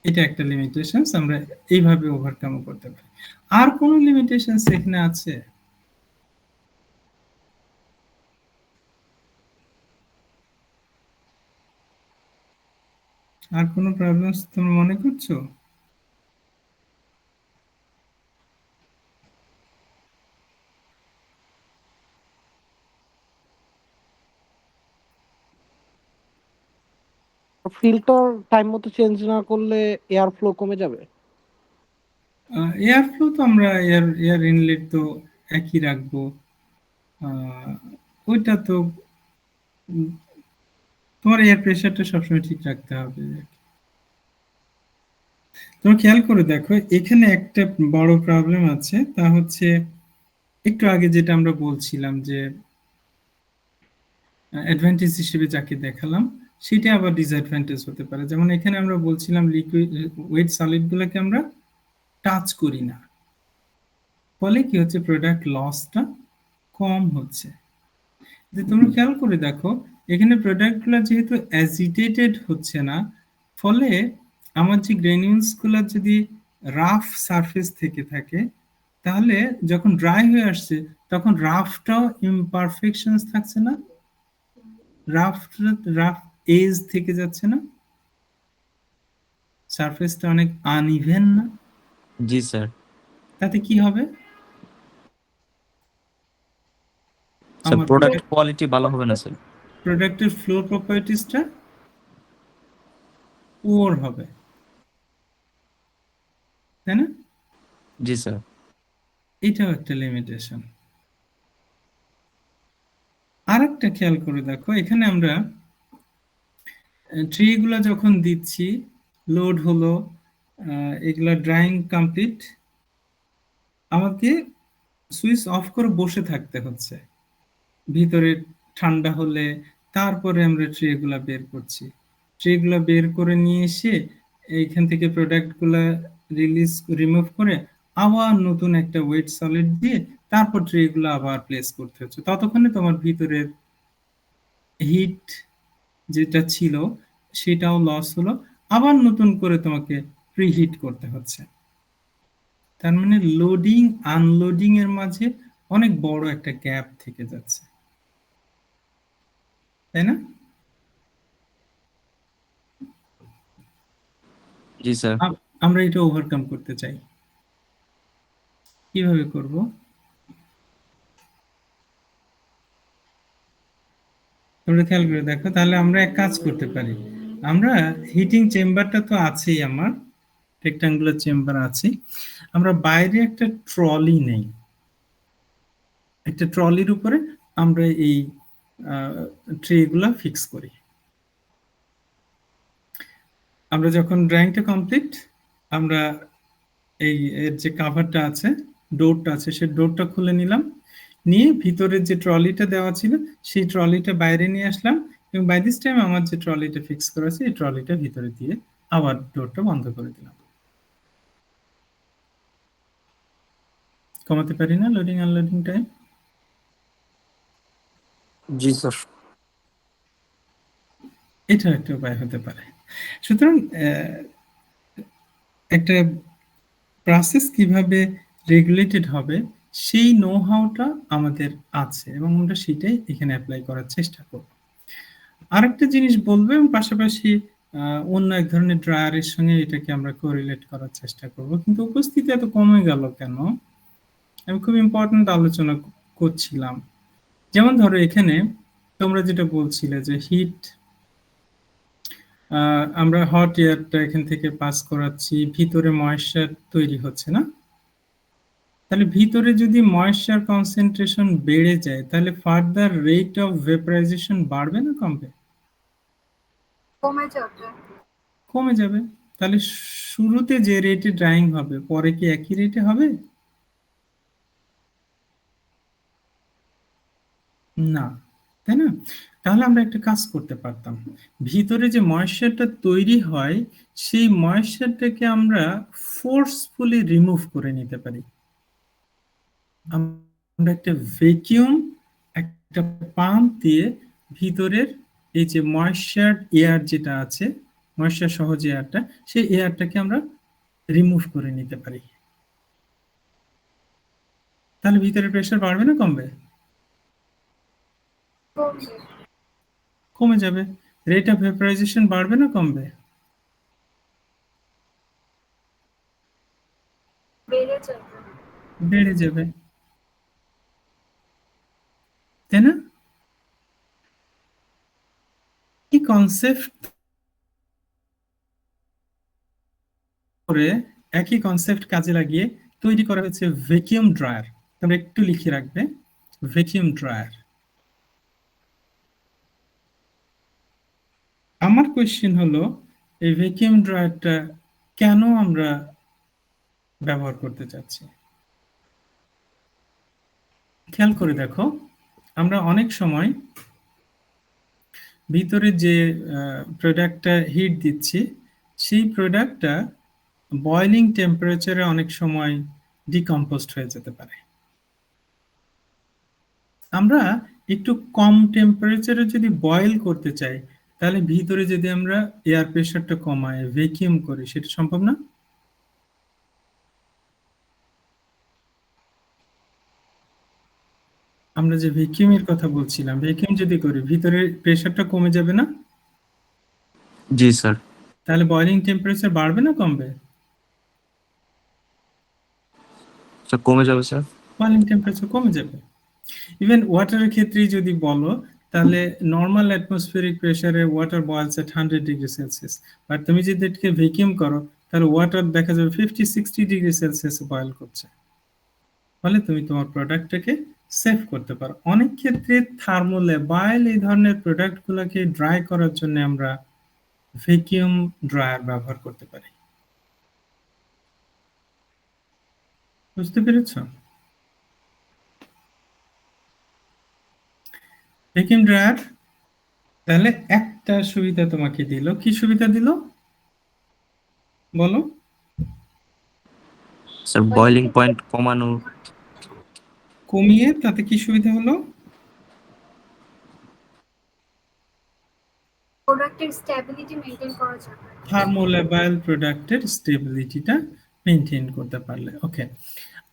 এটা একটা লিমিটেশনস, আমরা এইভাবে ওভারকাম করতে পারি। আর কোনো লিমিটেশনস এখানে আছে? আর কোনো প্রবলেমস তোমরা মনে করছো? ফিল্টার টাইম মতো চেঞ্জ না করলে এয়ার ফ্লো কমে যাবে। এয়ার ফ্লো তো আমরা এয়ার ইনলেট তো একই রাখবো, ওইটা তো তোমার এয়ার প্রেশারটা সবসময় ঠিক রাখতে হবে। তোমরা খেয়াল করে দেখো এখানে একটা বড় প্রবলেম আছে, তা হচ্ছে একটু আগে যেটা আমরা বলছিলাম যে অ্যাডভান্টেজ হিসেবে যাকে দেখালাম সেটা আবার ডিসঅ্যাডভান্টেজ হতে পারে। যেমন এখানে আমরা বলছিলাম লিকুইড ওয়েট সলিড গুলোকে আমরা টাচ করি না, ফলে কি হচ্ছে প্রোডাক্ট লসটা কম হচ্ছে। তোমরা খেয়াল করে দেখো এখানে প্রোডাক্টগুলো যেহেতু অ্যাজিটেটেড হচ্ছে না, ফলে আমার যে গ্রেনিউলস গুলো যদি রাফ সারফেস থেকে থাকে, তাহলে যখন ড্রাই হয়ে আসছে তখন রাফটাও ইমপারফেকশনস থাকছে না? রাফ রাফ এজ থেকে যাচ্ছে না, সারফেসটা অনেক আনইভেন না, জি স্যার। তাতে কি হবে? স্যার আমার প্রোডাক্ট কোয়ালিটি ভালো হবে না স্যার। প্রোডাক্টের ফ্লো প্রপার্টিসটা পুয়ার হবে, তাই না? জি স্যার। এটাও একটা লিমিটেশন। আরেকটা খেয়াল করে দেখো, এখানে আমরা ট্রিগুলো যখন দিচ্ছি, লোড হলো, এগুলা ড্রাইং কমপ্লিট, আমাকে সুইচ অফ করে বসে থাকতে হচ্ছে, ভিতরে ঠান্ডা হলে তারপরে আমরা ট্রেগুলা বের করছি। ট্রেগুলা বের করে নিয়ে এসে এইখান থেকে প্রোডাক্টগুলা রিমুভ করে আবার নতুন একটা ওয়েট সলিড দিয়ে তারপর ট্রেগুলো আবার প্লেস করতে হচ্ছে। ততক্ষণে তোমার ভিতরের হিট যেটা ছিল সেটাও লস হলো, আবার নতুন করে তোমাকে প্রিহিট করতে হচ্ছে। তার মানে লোডিং আনলোডিং এর মাঝে অনেক বড় একটা গ্যাপ থেকে যাচ্ছে, তাই না? জি স্যার। আমরা এটা ওভারকাম করতে চাই, কিভাবে করব? তোমরা খেয়াল করে দেখো, তাহলে আমরা এক কাজ করতে পারি। আমরা হিটিং চেম্বারটা তো আছেই, আমার রেক্টাঙ্গুলার চেম্বার আছে, আমরা বাইরে একটা ট্রলি নেই, একটা ট্রলির উপরে আমরা এই ট্রেগুলা ফিক্স করি। আমরা যখন ড্রয়িংটা কমপ্লিট, আমরা এই এর যে কাভারটা আছে, ডোরটা আছে, সেই ডোরটা খুলে নিলাম, নিয়ে ভিতরের যে ট্রলিটা দেওয়া ছিল সেই ট্রলিটা বাইরে নিয়ে আসলাম, এবং বাই দিস টাইম আমার যে ট্রলিটা ফিক্স করা আছে এই ট্রলিটা ভিতরে দিয়ে আবার ডোরটা বন্ধ করে দিলাম। কমাতে পারি না লোডিং আনলোডিং টাইম? জি স্যার। এটা একটা উপায় হতে পারে। সুতরাং একটা প্রসেস কিভাবে রেগুলেটেড হবে সেই নো হাউটা আমাদের আছে, এবং আমরা সেটাই এখানে অ্যাপ্লাই করার চেষ্টা করব। আরেকটা জিনিস বলবো, এবং পাশাপাশি অন্য এক ধরনের ড্রায়ারের সঙ্গে এটাকে আমরা কোরিলেট করার চেষ্টা করব, কিন্তু উপস্থিতি এত কমে গেল কেন? আমি খুব ইম্পর্টেন্ট আলোচনা করছিলাম। যেমন ধরো এখানে তোমরা যেটা বলছিলে যে হিট, আমরা হট এয়ারটা এখান থেকে পাস করাচ্ছি, ভিতরে ময়েশ্চার তৈরি হচ্ছে না? তাহলে ভিতরে যদি ময়েশ্চার কনসেন্ট্রেশন বেড়ে যায়, তাহলে ফার্দার রেট অফ ভেপারাইজেশন বাড়বে না কমবে? কমে যাবে। কমে যাবে। তাহলে শুরুতে যে রেটে ড্রাইং হবে পরে কি একই রেটে হবে? না, তাই না? তাহলে আমরা একটা কাজ করতে পারতাম, ভিতরে যে ময়েশ্চারটা তৈরি হয় সেই ময়েশ্চারটাকে আমরা ফোর্সফুলি রিমুভ করে নিতে পারি। আমরা একটা ভ্যাকিউম, একটা পাম্প দিয়ে ভিতরের এই যে ময়েশ্চার এয়ার যেটা আছে, ময়েশ্চার সহজ এয়ারটা, সেই এয়ারটাকে আমরা রিমুভ করে নিতে পারি। তাহলে ভিতরে প্রেসার বাড়বে না কমবে? কমবে। কমে যাবে। রেট অফ ভেপারাইজেশন বাড়বে না কমবে? বেড়ে যাবে। বেড়ে যাবে, তাই না? এই কনসেপ্ট করে, একই কনসেপ্ট কাজে লাগিয়ে তৈরি করা হয়েছে ভ্যাকিউম ড্রায়ার। তোমরা একটু লিখে রাখবে, ভ্যাকিউম ড্রায়ার। আমার কোয়েশ্চেন হলো, এই ভ্যাকিউম ড্রায়ারটা কেন আমরা ব্যবহার করতে চাচ্ছি? খেয়াল করে দেখো, আমরা অনেক সময় ভিতরে যে প্রোডাক্টটা হিট দিচ্ছি সেই প্রোডাক্টটা বয়লিং টেম্পারেচারে অনেক সময় ডিকম্পোজড হয়ে যেতে পারে। আমরা একটু কম টেম্পারেচারে যদি বয়েল করতে চাই, তাহলে ভিতরে যদি আমরা এয়ার প্রেসারটা কমাই, ভ্যাকিউম করি, সেটা সম্ভব না? আমরা যে ভ্যাকুয়ামের কথা বলছিলাম, ভ্যাকুয়াম যদি করি ভিতরে প্রেসারটা কমে যাবে না? জি স্যার। তাহলে বয়লিং টেম্পারেচার বাড়বে না কমবে? স্যার কমে যাবে স্যার। বয়লিং টেম্পারেচার কমে যাবে। ইভেন ওয়াটারের ক্ষেত্রেই যদি বলো, তাহলে নর্মাল অ্যাটমসফিয়ারিক প্রেসারে water বয়েলস at 100 degree Celsius, but তুমি যদি এটাকে ভ্যাকুয়াম করো তাহলে ওয়াটার দেখা যাবে 50-60 ডিগ্রি সেলসিয়াস বয়েল করছে। ফলে তুমি তোমার প্রোডাক্টটাকে সেভ করতে পারো। অনেক ক্ষেত্রে থার্মোলেবাইল এই ধরনের প্রোডাক্টগুলোকে ড্রাই করার জন্য আমরা ভ্যাকুয়াম ড্রায়ার ব্যবহার করতে পারি। বুঝতে পেরেছো? ভ্যাকুয়াম ড্রায়ার তাহলে একটা সুবিধা তোমাকে দিল। কি সুবিধা দিল বলো? স্যার বয়লিং পয়েন্ট কমানো। কমিয়ে তাতে কি সুবিধা হলো? প্রোডাক্টের স্ট্যাবিলিটি মেনটেন করা যাবে। থার্মোলেবাইল প্রোডাক্টের স্টেবিলিটিটা মেনটেন করতে পারলে। ওকে,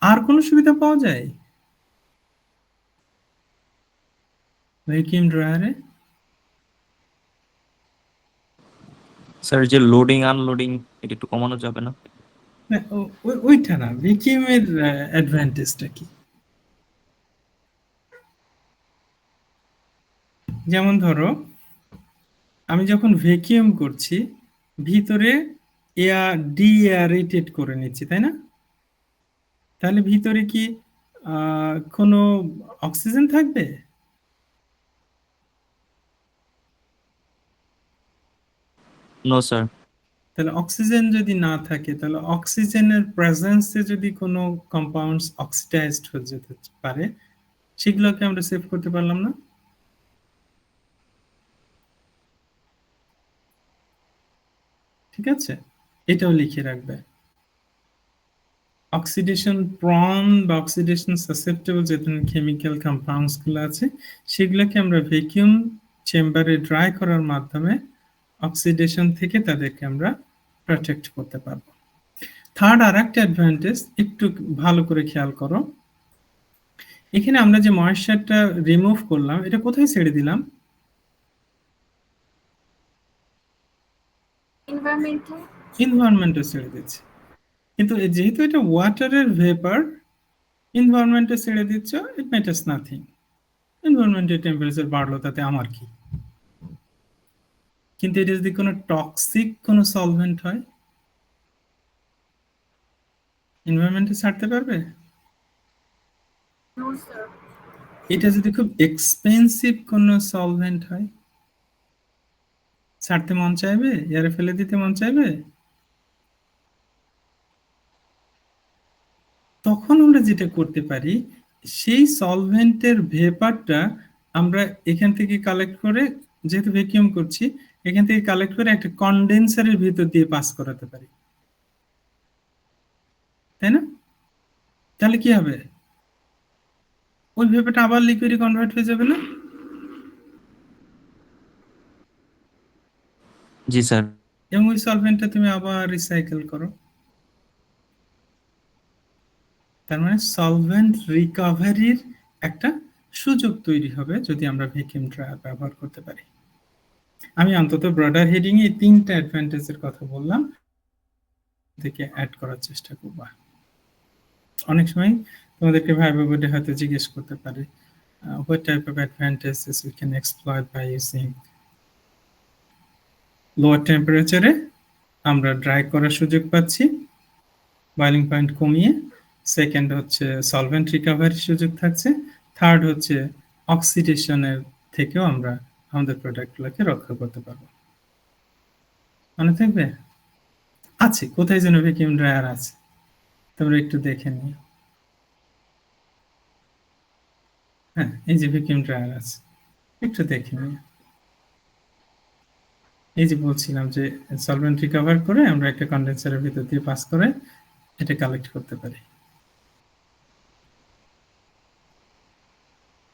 আর কোনো সুবিধা পাওয়া যায় ভ্যাকুয়াম ড্রায়ারে? স্যার যে লোডিং আনলোডিং এটা একটু কমানো যাবে না? না, ওইটা না, ভ্যাকুয়ামের অ্যাডভান্টেজটা কি? যেমন ধরো আমি যখন ভ্যাকুয়াম করছি ভিতরে এয়ার ডিএয়ারেটেড করে নিচ্ছি, তাই না? তাহলে ভিতরে কি কোনো অক্সিজেন থাকবে? No sir. তাহলে অক্সিজেন যদি না থাকে তাহলে অক্সিজেনের প্রেজেন্সে যদি কোনো কম্পাউন্ডস অক্সিডাইজড হয়ে যেতে পারে, সেগুলোকে আমরা সেভ করতে পারলাম না। ঠিক আছে, এটাও লিখে রাখবে। অক্সিডেশন প্রন বা অক্সিডেশন সাসেপ্টেবল যে ধরনের কেমিক্যাল কম্পাউন্ডস গুলো আছে সেগুলোকে আমরা ভ্যাকুয়াম চেম্বারে ড্রাই করার মাধ্যমে অক্সিডেশন থেকে তাদেরকে আমরা প্রোটেক্ট করতে পারবো। থার্ড আর একটা অ্যাডভান্টেজ একটু ভালো করে খেয়াল করো, এখানে আমরা যে ময়েশ্চারটা রিমুভ করলাম এটা কোথায় ছেড়ে দিলাম? এনভায়রনমেন্টে ছেড়ে দিচ্ছি। কিন্তু যেহেতু এটা ওয়াটারের ভেপার, এনভায়রনমেন্টে ছেড়ে দিচ্ছ, ইট ম্যাটার্স নাথিং। এনভায়রনমেন্টের টেম্পারেচার বাড়লো তাতে আমার কি? কিন্তু এটা যদি কোনো টক্সিক কোনো সলভেন্ট হয় এনভায়রনমেন্টে ছাড়তে পারবে? No sir. এটা যদি খুব এক্সপেন্সিভ কোনো সলভেন্ট হয় ছাড়তে মন চাইবে? এয়ারে ফেলে দিতে মন চাইবে? তখন আমরা যেটা করতে পারি, সেই সলভেন্টের ভেপারটা আমরা এখান থেকে কালেক্ট করে, যেহেতু ভ্যাকুয়াম করছি এখান থেকে কালেক্ট করে একটা কন্ডেন্সারের ভিতর দিয়ে পাস করাতে পারি, তাই না? তাহলে কি হবে? ওই ভেপারটা আবার লিকুইডে কনভার্ট হয়ে যাবে না? জি স্যার। এবং ওই সলভেন্টটা তুমি আবার রিসাইকেল করো। তার মানে সলভেন্ট রিকভারির একটা সুযোগ তৈরি হবে যদি আমরা ভ্যাকুয়াম ড্রায়ার ব্যবহার করতে পারি। আমি অন্তত ব্রডার হেডিং এ তিনটা অ্যাডভান্টেজের কথা বললাম, থেকে অ্যাড করার চেষ্টা করবা। অনেক সময় তোমাদেরকে ভাইবা বোর্ডে হয়তো জিজ্ঞেস করতে পারে what type of advantages we can exploit by using lower temperature এ আমরা ড্রাই করার সুযোগ পাচ্ছি বয়লিং পয়েন্ট কমিয়ে, সেকেন্ড হচ্ছে সলভেন্ট রিকভারির সুযোগ থাকছে, থার্ড হচ্ছে অক্সিডেশনের থেকেও আমরা আমাদের প্রোডাক্টগুলোকে রক্ষা করতে পারবো। মনে থাকবে? আছে কোথায় যেন ভ্যাকুয়াম ড্রায়ার আছে, তোমরা একটু দেখে নিও। হ্যাঁ, এই যে ভ্যাকুয়াম ড্রায়ার আছে, একটু দেখে নিও। এই যে বলছিলাম যে সলভেন্ট রিকভার করে আমরা একটা কন্ডেন্সারের ভিতর দিয়ে পাস করে এটা কালেক্ট করতে পারি।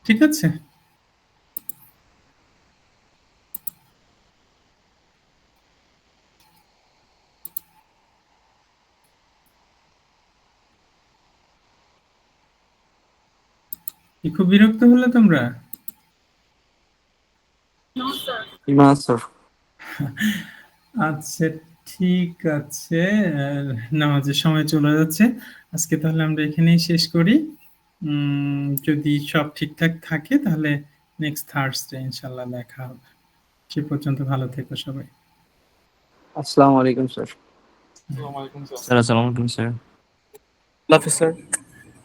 ঠিক আছে? কি খুব বিরক্ত হলে তোমরা? No sir. না স্যার। আচ্ছা, ঠিক আছে। নামাজের সময় চলে যাচ্ছে। আজকে তাহলে আমরা এখানেই শেষ করি। যদি সব ঠিকঠাক থাকে তাহলে নেক্সট থার্সডে ইনশাল্লাহ দেখা হবে। সে পর্যন্ত ভালো থেকো সবাই। আসসালামু আলাইকুম স্যার। স্যার আসসালামু আলাইকুম স্যার। আল্লাহ হাফেজ স্যার।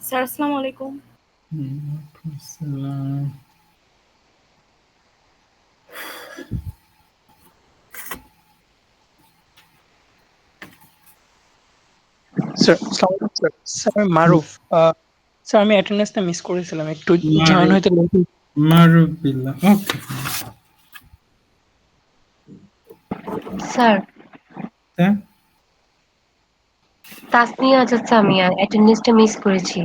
স্যার আসসালামু আলাইকুম। ওয়ালাইকুম আসসালাম। স্যার আসসালামু আলাইকুম স্যার। স্যার মারুফ, স্যার আমি অ্যাটেন্ডেন্সটা মিস করেছিলাম, একটু জয়েন হইতে লেট। মারুফ বিল্লাহ। ওকে স্যার হ্যাঁ, তাসনিয়া আজাদ সামিয়া অ্যাটেন্ডেন্সটা মিস করেছি।